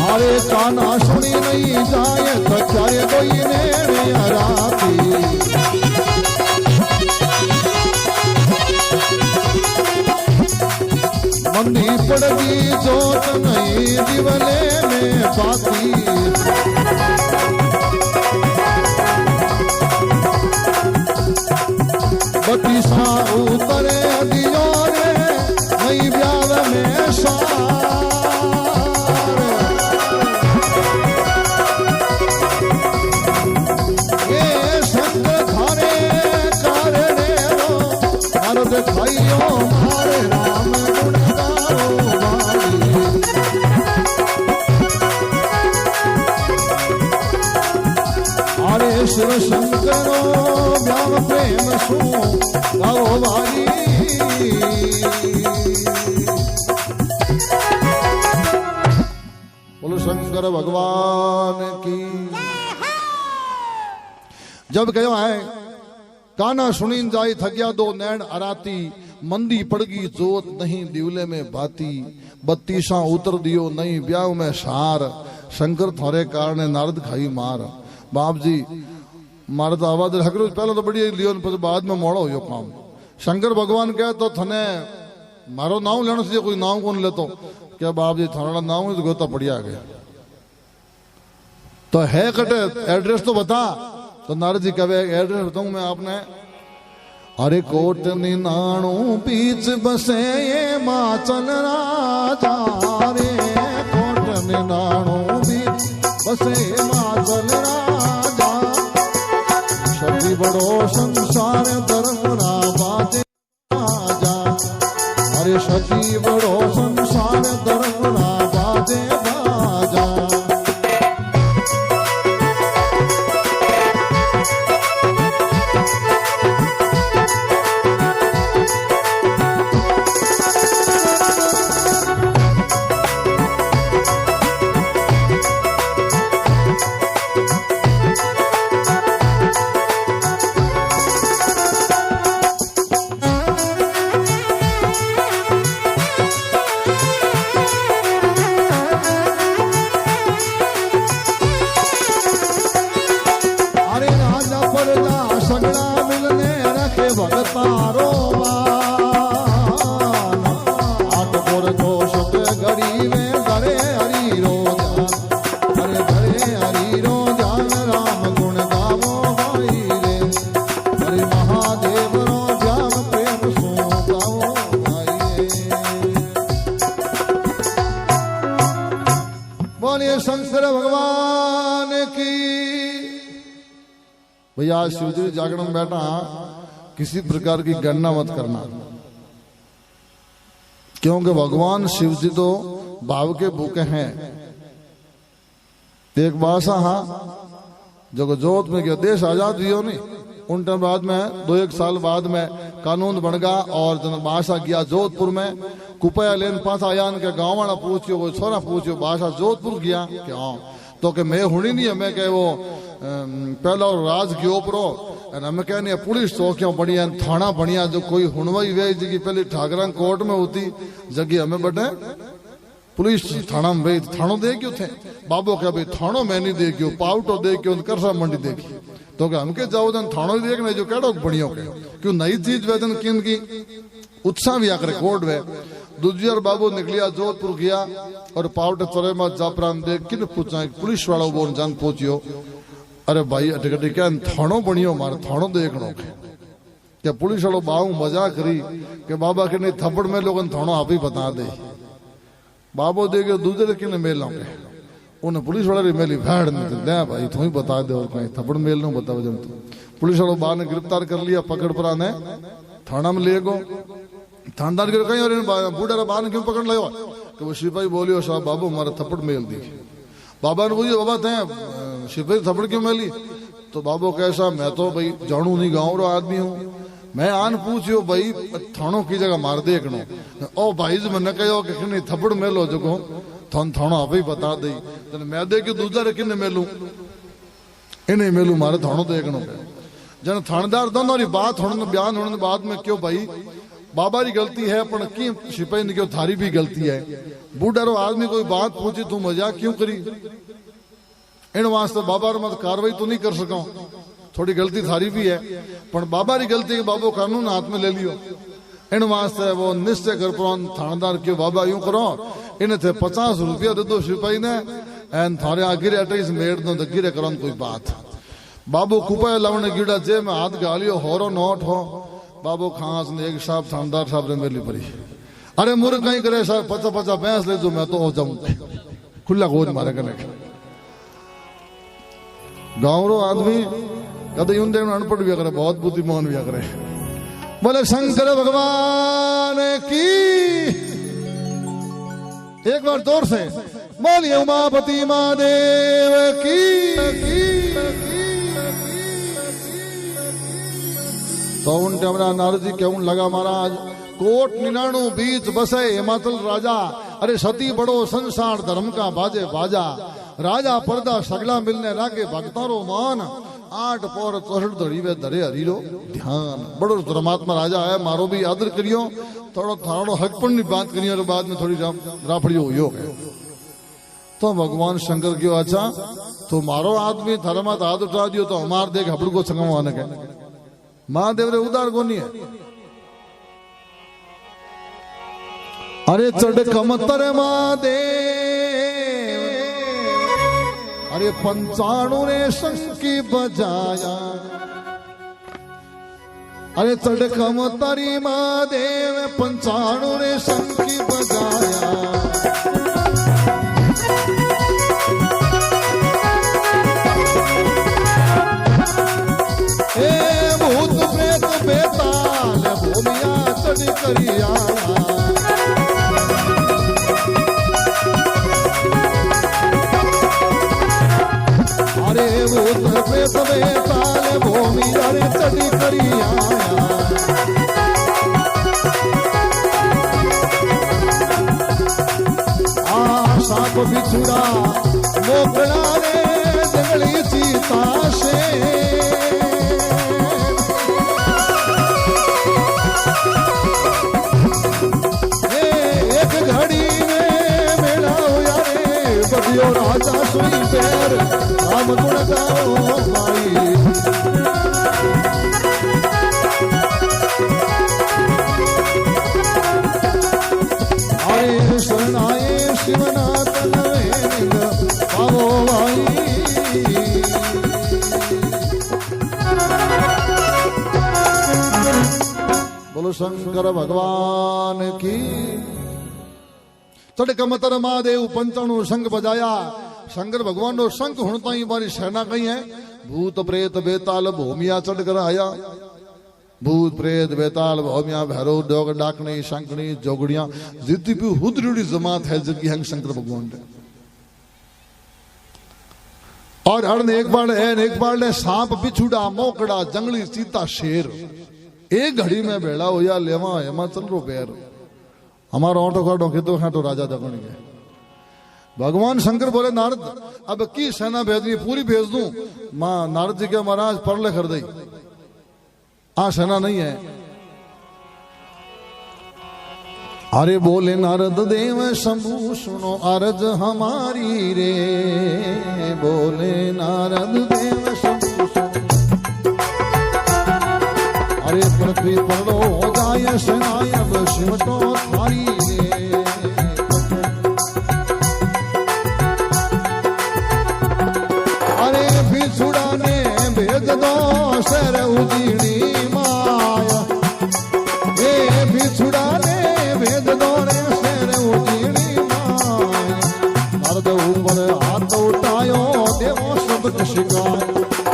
[SPEAKER 1] अरे काना सुनी नहीं जाए थक्या रे दोई नेण अराती मंदी पड़गी जोत नहीं दिवले में बाती बत्ती सा उतरे दियो रे नहीं ब्याव में सार ये संग थारे कारणे रो नारद भाइयों मारे राम गुण गाओ वाली अरे शिव शंकरो ब्याव प्रेम सो गाओ वाली बोलो शंकर भगवान की। जब कहो है काना सुनीन जाई थकिया दो नैन अराती मंदी पड़गी जोत नहीं दिवले में बाती बत्तीसा उतर दियो नहीं ब्याह में सार शंकर थारे कारण नारद खाई मार। बाप जी मारे तो आवाज हकरो पहले तो बड़ी लियो पर बाद में मोड़ो हो काम। शंकर भगवान कहे तो थने मारो नाम लेना चाहिए कोई नाम कौन लेतो क्या बाप जी थाना नाम तो गोता पड़िया गया तो है कटे एड्रेस तो बता तो नारद जी कहे एड्रेस बताऊं मैं आपने। अरे कोट निनाणु बीच बसे ये माचल राजा रे कोट निनाणु बीच बसे माचल राजा सभी बड़ो संसार धर्म ना बाजे राजा अरे सभी बड़ो संसार धर्म ना बाजे राजा। भगतारो आटपुर जोश के गरीबे धरे हरी रोजान अरे धरे हरी रोजान राम गुण गावो भाई रे अरे महादेव रो जाम प्रेम सो गावो भाई बोलिए शंकर भगवान की। भैया शिवजी जागरण में बैठा किसी प्रकार की गणना मत करना क्योंकि भगवान शिव जी तो भाव के भूखे हैं। एक बासा हाँ जो जोत में गया देश आजाद हुई हो नहीं उन टाइम बाद में 2-1 साल बाद में कानून बन गया और जन बासा गया जोधपुर में कुपया लेन पास आया के गाँव वाला पूछियो वो छोरा पूछियो बासा जोधपुर गया क्या तो के मैं हुई नहीं है मैं कह वो पहला राज के ऊपरो हमें कहने पुलिस चौकियां बढ़िया थाना बढ़िया जो कोई हुनवाई वे जगह पहले ठाकरा कोर्ट में होती जगह हमें बटे पुलिस थाना में भाई थानो दे क्यों थे बाबू क्या भाई थानो मैं नहीं दे क्यों पाउटो दे क्यों करसा मंडी देखी तो क्या हमके जाओ जन थानो देखने जो कहो बढ़िया क्यों नई चीज वेदन किन की उत्साह भी आकर कोर्ट वे दूसरी बार बाबू निकलिया जोधपुर गया और पाउट चौरे में जापरान देख किन पूछा पुलिस वाला बोल जान पहुंचियो अरे भाई अटकटी क्या थानो बनियो मारे थानो देखनो क्या पुलिस वालों बाहू मजाक करी के बाबा के नहीं थप्पड़ में लोगन थानो आप ही बता दे बाबो दे के दूसरे किने मेल लाऊंगे उन्हें पुलिस वाले मेली भेड़ नहीं दे भाई तू ही बता दे और कहीं थप्पड़ मेल नो बताओ जब तू पुलिस वालों बाहर ने गिरफ्तार कर लिया पकड़ पर आने थाना में ले गो थानदार के कहीं और बूढ़ा बाहर क्यों पकड़ लो कि वो सिपाही बोलियो साहब बाबू हमारा थप्पड़ मेल दी बाबा ने पूछा बाबा ते शिवजी थप्पड़ क्यों मिली? तो बाबो कैसा, मैं तो भाई जाणू नहीं गाँव रो आदमी हूँ, मैं आन पूछियो भाई थाणो की जगह मार देखनो। ओ भाई जी मैंने कहो कि नहीं थप्पड़ मेलो जो थन थाणो आप ही बता दई, मैं देखियो दूसरा रे किन्ने मेलू, इन्हें मेलू मारे थाणो देखनो। जन थानेदार दोनों री बात होने बयान होने बाद में क्यों भाई बाबा री गलती है पर की सिपाही ने क्यों थारी भी गलती है। बूढ़ा रो आदमी कोई बात पूछी तू मजाक क्यों करी, इन वास्ते बाबा रो मत कार्रवाई तो नहीं कर सका, थोड़ी गलती थारी भी है पर बाबा री गलती के बाबो कानून हाथ में ले लियो। इन वास्ते वो निश्चय कर पो थानेदार क्यों बाबा यूं करो, इन्हें थे 50 रुपया दे दो सिपाही ने एन थारे आगिरे अटैस मेड़ दो गिरे करो कोई बात। बाबू कुपा लावने गिड़ा जे में हाथ गालियो होरो नोट हो, बाबू खास ने एक साहब थानेदार साहब ने मेली पड़ी, अरे मुर्ग कहीं करे साहब 50-50 भैंस ले जो मैं तो हो जाऊं खुला गोद मारे कने। गाँव रो आदमी कद यूं दे अनपढ़ भी करे, बहुत बुद्धिमान भी करे। बोले शंकर भगवान की एक बार जोर से बोलिए उमापति महादेव की। तो उन टेमरा नारद जी क्यों लगा महाराज, कोट 99 बीच बसे हिमाचल राजा, अरे सती बड़ो संसार धर्म का बाजे बाजा, राजा पर्दा सगला मिलने लागे भक्तारो मान, 8 पौर 64 धड़ी वे धरे हरीरो ध्यान। बड़ो धर्मात्मा राजा है, मारो भी आदर करियो, थोड़ो थारो हकपन की बात करियो, बाद में थोड़ी राफड़ी हो गए। तो भगवान शंकर क्यों अच्छा तो मारो आदमी थारा मात हाथ उठा दियो तो हमार देख हबड़ को संगवाने के महादेव रे उदार कोनी है। अरे चढ़ कमतर महादेव, अरे 95 रे शंकी बजाया, अरे चढ़ कमतरी महादेव 95 रे शंकी बजाया। भूत प्रेत बेताल भूमिया चढ़ करिया, अरे भूत प्रेत बेताल भूमिया चढ़ करिया। साप बिछुड़ा मोकड़ा रे जंगली चीता से, एक घड़ी में मेरा हुआ रे बदियो राजा सुई पैर, राम गुण गाओ भाई। आए शरणाए शिवनाथ पावो भाई। बोलो शंकर भगवान की। चढ़ कमतर महादेव 95 शंख बजाया, शंकर भगवान नो शंख हुण ताई मारी सेना कही है, भूत प्रेत बेताल भूमिया चढ़ कर आया। भूत प्रेत बेताल भौमिया भैरव डोग डाकनी शंकनी जोगड़िया जितनी भी हुदरुड़ी जमात है जिनकी हंग शंकर भगवान ने। और हर एक बार ने सांप बिछुड़ा मोकड़ा जंगली चीता शेर, एक घड़ी में बेड़ा हो या लेवा हिमाचल रो पैर, हमारा ऑटो काटो खितो खाटो राजा दगनी है। भगवान शंकर बोले नारद अब की सेना भेजनी, पूरी भेज दूं। मां नारद जी के महाराज परले कर दी, आ सेना नहीं है। अरे बोले नारद देव शंभु सुनो अरज हमारी रे, बोले नारद देव शंभु सुनो, अरे पृथ्वी पर हो जाए सेनाएं अब शिव तो थारी रे। अरे बिछुड़ा ने भेज दो शर उजीड़ी माया, ए बिछुड़ा ने भेज दो रे शर उजीड़ी माया। नारद ऊपर हाथ उठायो देवो सबक शिकाय,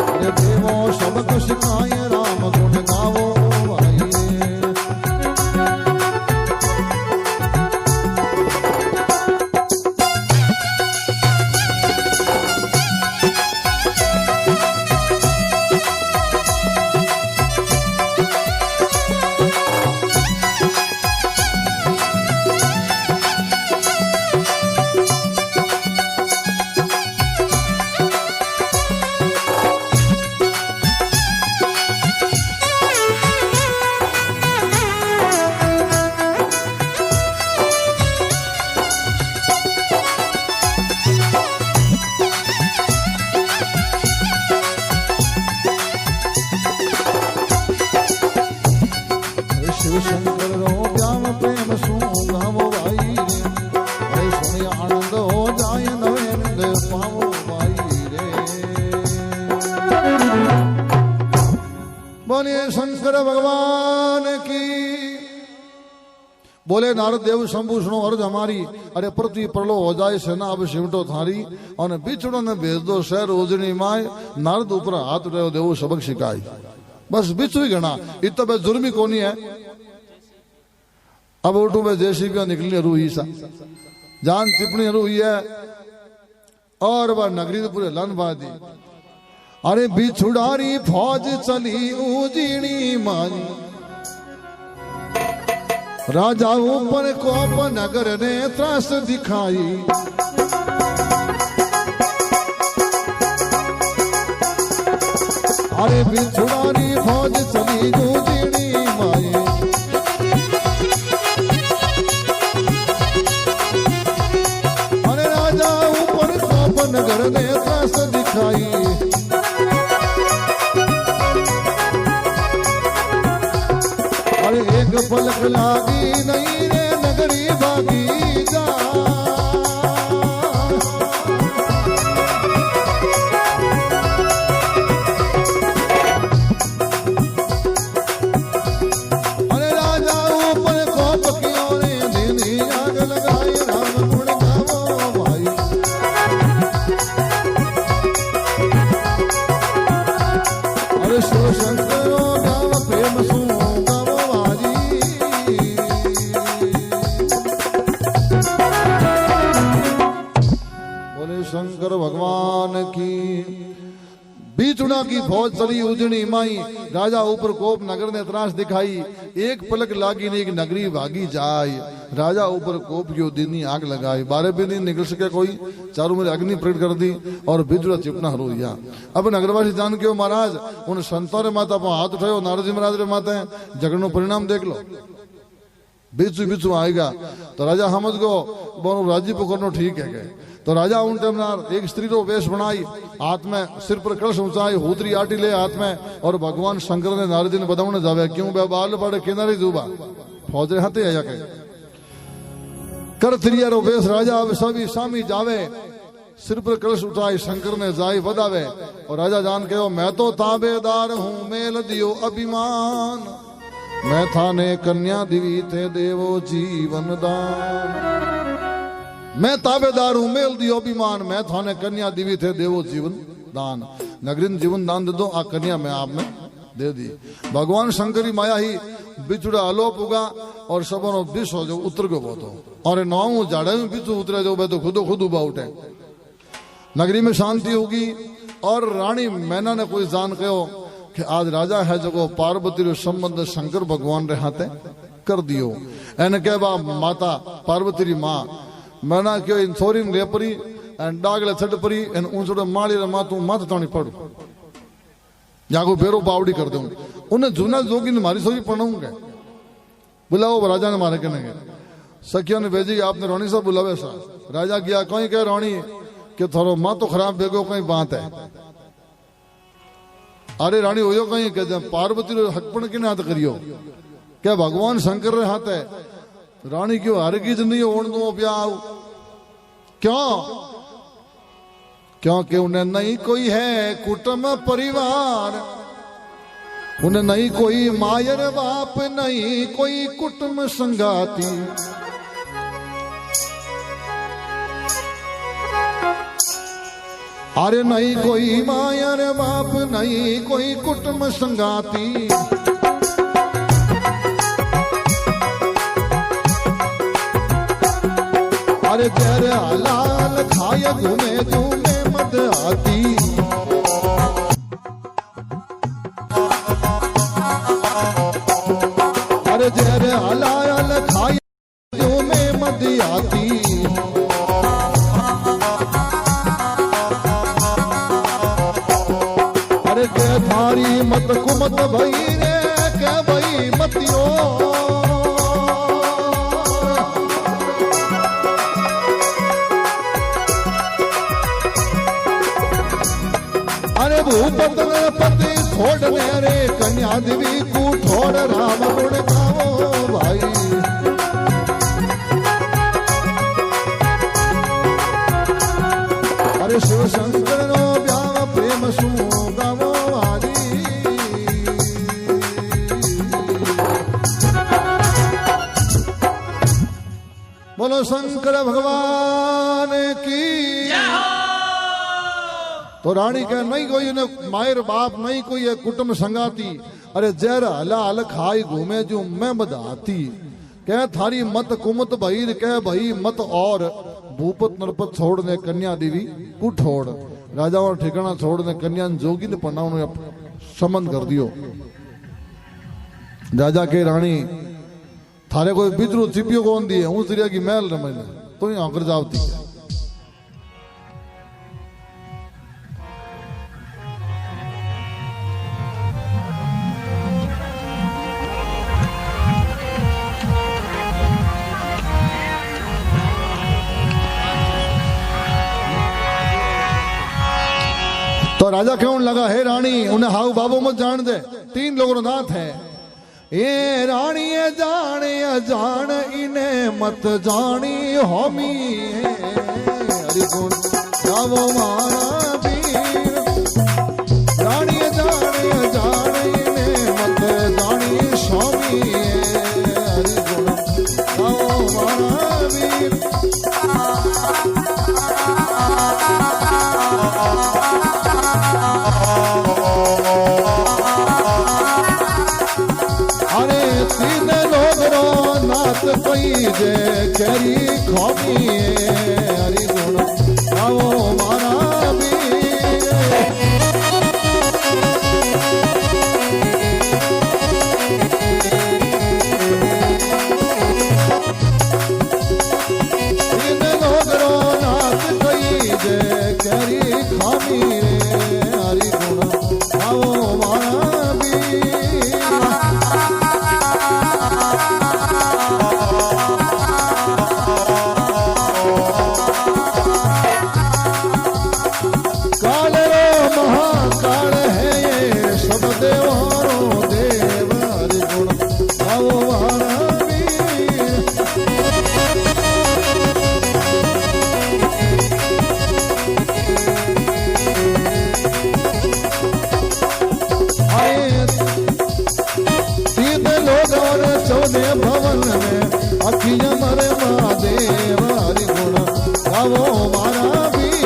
[SPEAKER 1] अरे देवो सबक शिकाय राम गुण गावो भाई। बोलिए शंकर भगवान की। बोले नारद देव शंभु सुनो अर्ज हमारी, अरे पृथ्वी प्रलो हो जाए सेना अब सिमटो थारी, और बिछड़ो ने भेज दो शहर उजनी माए, नारद ऊपर हाथ रहो देव सबक शिकाई। बस बिछू ही घना इत बे जुर्मी कोनी है। अब उठू में जेसीबी निकली रूही सा जान चिपनी रूही है, और वह नगरी पूरे लन बादी। अरे बिछुड़ारी फौज चली उजनी माई, राजा ऊपर कोप नगर ने त्रास दिखाई। अरे बिछुड़ारी फौज चली उजनी माई, अरे राजा ऊपर कोप नगर ने त्रास दिखाई। एक पलक लागी नहीं रे नगरी भागी जा, अरे राजा ऊपर कोप किया रे दीनी आग लगाई, राम गुण गावो भाई। अरे शिव शंकर गाव प्रेम सु शंकर भगवान की। बीचुड़ा की फौज चली उजनी माई, राजा ऊपर कोप नगर ने त्रास दिखाई। एक पलक लागी नहीं एक नगरी भागी जाए, राजा ऊपर कोप की दीनी आग लगाई। 12 भी नहीं निकल सके कोई, चारों मेरे अग्नि प्रकट कर दी और बिजुड़ा चिपना हरोया। अब नगरवासी जान के महाराज उन संतों रे माता पर हाथ उठाओ, नारद जी महाराज रे माता है, झगड़ो परिणाम देख लो। बिचू बिचू आएगा तो राजा समझ गो बोलो राजी पकड़नो ठीक है गए। तो राजा उन टाइम एक स्त्री रो वेश बनाई, हाथ में सिर पर कलश ऊंचाई, हुदरी आटी ले हाथ में, और भगवान शंकर ने नारद जी ने बताने जावे क्यों बे बाल पड़े किनारे जुबा फौज रे हाथे आया के कर त्रिया रो वेश। राजा अब सभी सामी जावे, सिर पर कलश उठाई, शंकर ने जाई बदावे, और राजा जान के मैं तो ताबेदार हूं मेल दियो अभिमान, मैं थाने कन्या दिवी थे देवो जीवन दान। मैं ताबेदार हूं मेल दियो अभिमान, मैं थाने कन्या दिवी थे देवो जीवन दान। नगरीन जीवन दान दे दो, आ कन्या मैं आप में दे दी। भगवान शंकर की माया ही बिछुड़ा अलोप होगा और सबनो विष हो जो उतर गो बहुत, और नौ जाड़े में बिछू उतरे जो तो खुदो खुद उबा उठे। नगरी में शांति होगी, और रानी मैना ने कोई जान कहो कि आज राजा है जो पार्वती रो संबंध शंकर भगवान रे हाथे कर दियो। एने के बा माता पार्वती री मां मैना क्यों इन थोरीन लेपरी एन डागले छट परी एन ऊंचड़ो माली रे मातू मत ताणी पड़ू जागो बेरो बावड़ी कर दूं। उन्हें जूना जोगी ने मारी सोई पढ़ूंगे, बुलाओ राजा ने मारे कहेंगे। सखिया ने भेजी आपने रोनी साहब बुलावे सा। राजा गया कहीं कह रोनी कि थोरो माँ तो खराब बेगो कहीं बात है। अरे रानी हो कहीं कहते पार्वती रो हकपण किने हाथ करियो, क्या भगवान शंकर रे हाथ है। रानी क्यों हरगिज नहीं होने दो ब्याह, क्यों? क्योंकि उन्हें नहीं कोई है कुटुंब परिवार, उन्हें नहीं कोई मायर बाप, नहीं कोई कुटुंब संगाती। अरे नहीं कोई मायर बाप, नहीं कोई कुटुंब संगाती। अरे जर हलाल खाए घूमे घूमे मत आती। अरे जर हलाल खाए घूमे मत आती। अरे के थारी मत कुमत भई रे के भई मतियो। भूपत पति छोड़ने रे कन्या देवी को छोड़ राम गुण गावो भाई। अरे शिव शंकर नो ब्याह प्रेम सु गावो भाई। शंकर भगवान की। तो रानी कह नहीं कोई मायर बाप नहीं कोई है कुटुंब संगाती, अरे जहर हला हल खाई घूमे जो मैं बधाती। कह थारी मत कुमत भईर कह भई मत और भूपत नरपत छोड़ने कन्या देवी कुठोड़। राजा और ठिकाना छोड़ने कन्या जोगी ने पन्ना संबंध कर दियो। राजा के रानी थारे कोई बिजरू चिपियो कौन दिए हूं सिरिया की महल न मैंने तो ही आकर जावती। तो राजा क्यों लगा है रानी उन्हें हाउ बाबू मत जान दे, 3 लोगों नाथ है। ये रानी जाने जान इन्हें मत जानी होमी हरि गुण गावो मारा वीर। रानी जाने जान इन्हें मत जानी स्वामी हरि गुण गावो मारा वीर। अरे 3 लोग रो नाथ कोई जे करी खोमी हरि गुण गावो मारा वीर। 3 लोग रो नाथ कोई जे करी खोमी हरि गुण गावो मारा वीर। काल रो महाकाल है ये सब देवारो देव हरि गुण गावो मारा वीर। आए 3 लोग और 14 भवन में अखिया मरे महादेव हरि गुण गावो मारा वीर।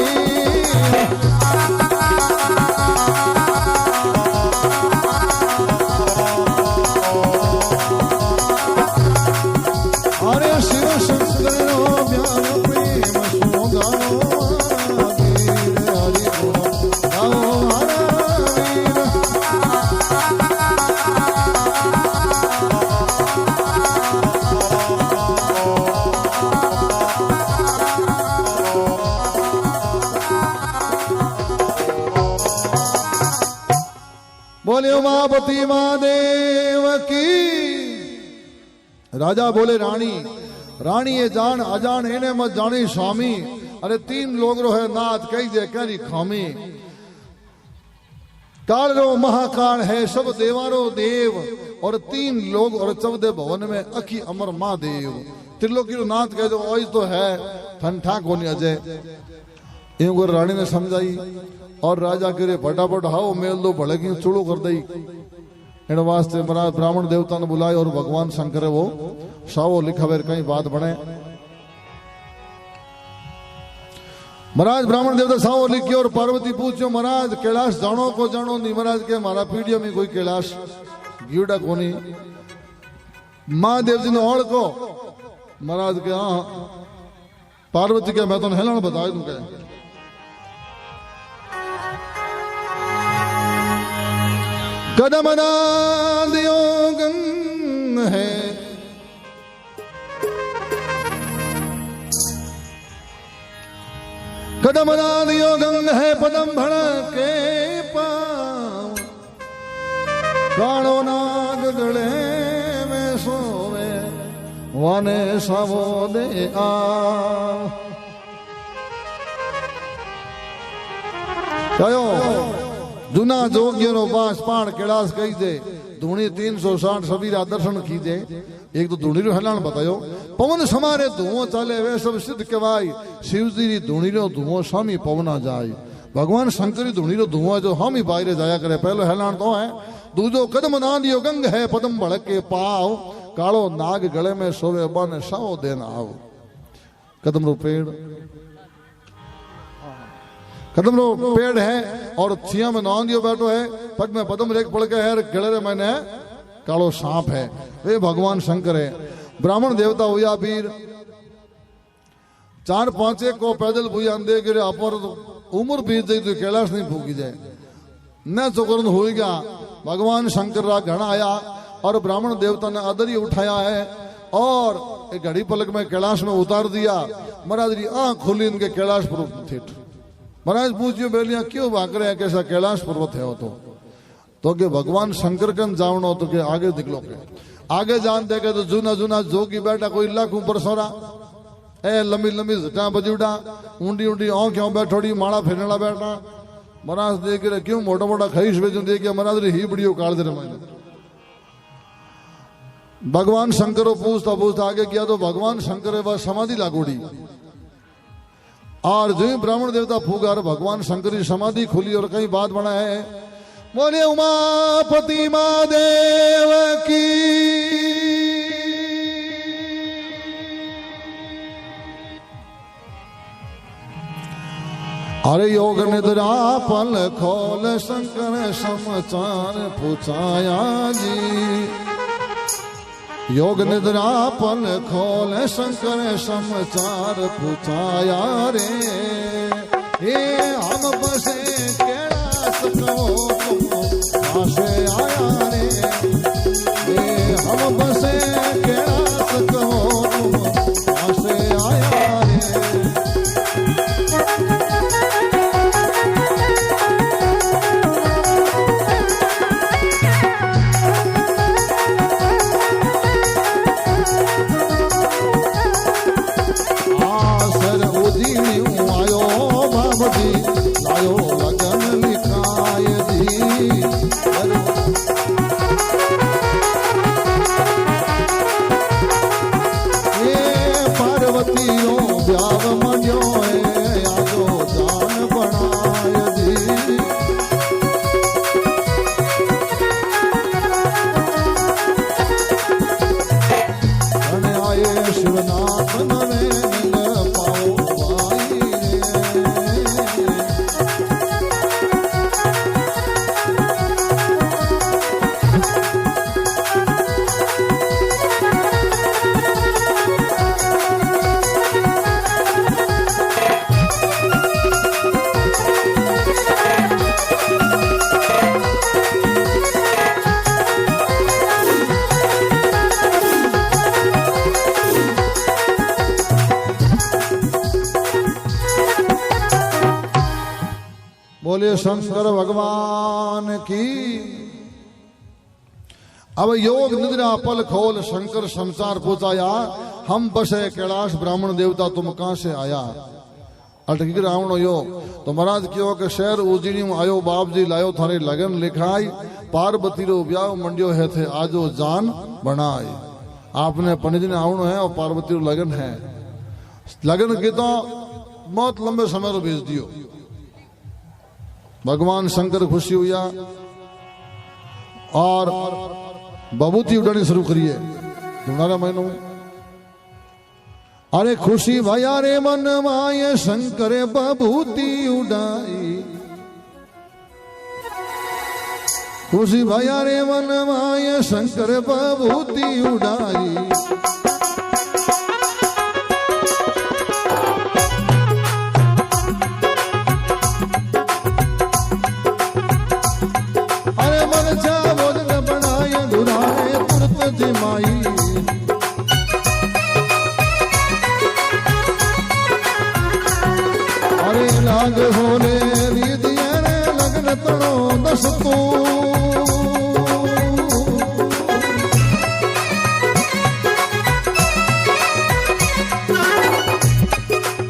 [SPEAKER 1] अरे शिव शंकर ज्ञान प्रेम सो गावो मारा वीर हरि गुण गावो मारा वीर। बोले उमापति महादेव की। राजा बोले रानी रानी ये जान अजान इन्हें मत जानी स्वामी। अरे 3 लोग रो है नाथ कही जे करी खामी। काल रो महाकाल है सब देवारो देव और 3 लोग और 14 भवन में अखी अमर महादेव। त्रिलोकी रो नाथ कह दो ओज तो है ठंठा कोनी अजय। यूं रानी ने समझाई और राजा करे फटाफट हाओ मेल दो भड़की चूड़ो कर दई। इन वास्ते महाराज ब्राह्मण देवता ने बुलाए और भगवान शंकर वो सावो लिखावेर कहीं बात बने। महाराज ब्राह्मण देवता सावो लिखियो और पार्वती पूछो महाराज कैलाश जानो को जानो नहीं। महाराज के मारा पीढ़ियों में कोई कैलाश गीड़ा कोनी। महादेव जी ने ओढ़ को महाराज के हाँ पार्वती के मैं तो हेलन बता दूं क्या। कदम दियो गंग है कदम दियो गंग है पदम भड़ के पाँव। कालो नाग गले में सोवे वने सवो दे आओ। कयो जूना जोगियों पास पाण कैलाश कही दे धूणी 360 सबीरा दर्शन कीजे। एक तो धूणी रो हलाण बतायो पवन समारे धुओं चले वे सब सिद्ध कवाई। शिव जी री धूणी रो धुओं स्वामी पवना जाए। भगवान शंकर धूणी रो धुआं जो हम ही बाहर जाया करे। पहलो हलाण तो है दूजो कदम नादियो गंग है पदम भड़के पाओ। कालो नाग गले में सोवे बन सौ दिन आओ। कदम रो पेड़, कदम रो पेड़ है और छिया में नौन दियो बैठो है, पग में पदम रेख पड़ के है, गले रे मैंने कालो सांप है, वे भगवान शंकर है। ब्राह्मण देवता हुआ वीर, 4-5 को पैदल भूया दे गिरे अपर उम्र बीत जाए तो कैलाश नहीं फूकी जाए न चोकरन हो गया। भगवान शंकर रा घड़ा आया और ब्राह्मण देवता ने अदरी उठाया है और एक घड़ी पलक में कैलाश में उतार दिया। महाराज जी आंख खुली इनके कैलाश पर्वत थे। महाराज पूछियो बेलिया क्यों भाग रहे हैं, कैसा कैलाश पर्वत है वो तो के भगवान शंकर कन जावनो तो के आगे निकलो के आगे जान देखे तो जूना जूना जोगी बैठा कोई लाखों पर सोरा ए लंबी लंबी जटा बजूडा ऊंडी ऊंडी आंखों बैठोड़ी माला फेरना बैठा। महाराज देख रहे क्यों मोटा मोटा खईश बेचू देख महाराज ही बड़ी काल दे रहे। भगवान शंकर पूछता पूछता आगे किया तो भगवान शंकर बस समाधि लागोड़ी और जो ब्राह्मण देवता फूगार भगवान शंकर की समाधि खुली और कई बात बना है। बोले उमापति महादेव की अरे योग निद्रा पल खोल शंकर समाचार पूछाया जी। योग निद्रा पल खोल शंकर समाचार पूछाया रे। ये हम बसे कैलाश कहो तुम से आया रे। ये हम बसे कैलाश कहो तुम से आया रे। लायो लगन लिखाय जी। ये पार्वतीयों ब्याव मन्यो आजो जान बनाय जी। आए शिवनाथ नवे पाओ भाई बोले शंकर भगवान की। अब योग निद्रा पल खोल शंकर संसार पूछाया। हम बसे कैलाश ब्राह्मण देवता तुम कहां से आया। अटकी रावण यो तो महाराज क्यों के शहर उजड़ी आयो बाप जी लायो थारे लगन लिखाई। पार्वती रो ब्याह मंडियो है थे आजो जान बनाई। आपने पंडित जी ने आवणो है और पार्वती रो लगन है। लगन की तो बहुत लंबे समय रो भेज दियो। भगवान शंकर खुशी हुआ और बबूती उड़ानी शुरू करिए। तुम्हारा महीनों अरे खुशी भया रे मन माये शंकर बबूती उड़ाई। खुशी भया रे मन माये शंकर बबूती उड़ाई। माई अरे लाग होने रीतिया रे लगन तड़ो दस तू।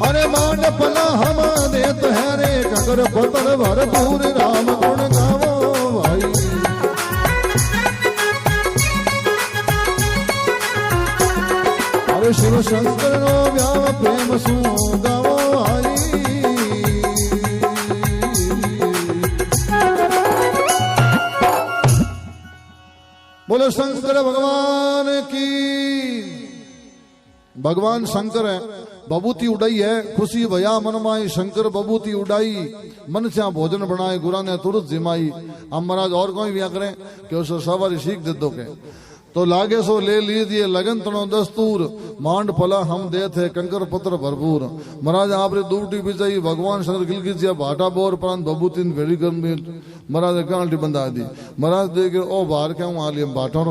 [SPEAKER 1] अरे मांड पला हम देत है रे ककर पतर भरपूर राम गुण गावो भाई। शिव शंकर नो व्याव प्रेम सु गावो आई। बोलो शंकर भगवान की। भगवान शंकर है, बबूती उड़ाई है, खुशी भया मन माई, शंकर बबूती उड़ाई, मन से भोजन बनाए, गुरा ने तुरंत जिमाई। हम महाराज और कोई भी करें कि उस सवारी सीख दे दो के तो लागे सो ले लीजिए लगन तनो दस्तूर, मांड फला हम दे थे कंकर पत्र भरपूर। महाराज आपने दूटी बिचाई, भगवान शंकर गिल कीजिए भाटा बोर प्रांत बबूतीन भेड़ी कर महाराज कांटी बंधा दी। महाराज देखे ओ बाहर क्या हूँ आलियम बाटो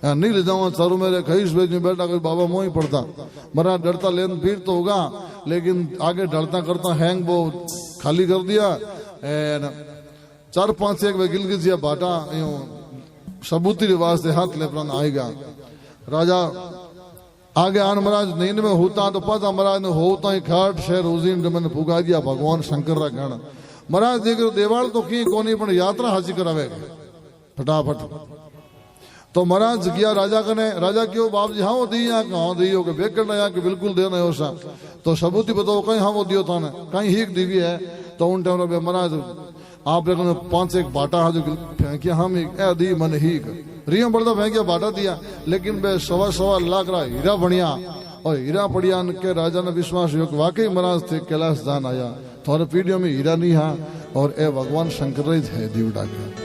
[SPEAKER 1] नहीं ले जाऊंगा चारू मेरे खईस बेच में बैठा कोई बाबा मोह ही पड़ता। महाराज डरता लेन फिर तो होगा, लेकिन आगे डरता करता हैंग वो खाली कर दिया। 4-5 एक गिल कीजिए बाटा सबूती रिवाज से हाथ ले प्राण आएगा। राजा आगे आन महाराज नींद में होता तो पता महाराज ने होता ही खाट शहर उजीन मैंने पुगा दिया भगवान शंकर रा गण। महाराज देख देवाल तो की कोनी पण यात्रा हाजी करावे फटाफट। तो महाराज गया राजा कने, राजा क्यों बाप जी हाँ वो दी कहाँ दी हो के बेग करना यहाँ के बिल्कुल देना है सा। तो सबूती बताओ कहीं हाँ वो दियो था ना कहीं हीक दीवी है। तो उन टाइम महाराज आप 5 एक बाटा जो फेंकिया हम ए दी मन हीक रिया बड़दा फेंकिया बाटा दिया, लेकिन बे 1.25 लाख रा हीरा बनिया और हीरा पड़िया के राजा ने विश्वास योग वाकई महाराज थे कैलाश दान आया थोड़े पीढ़ियों में हीरा नहीं हाँ और ए भगवान शंकर है दीवड़ा के।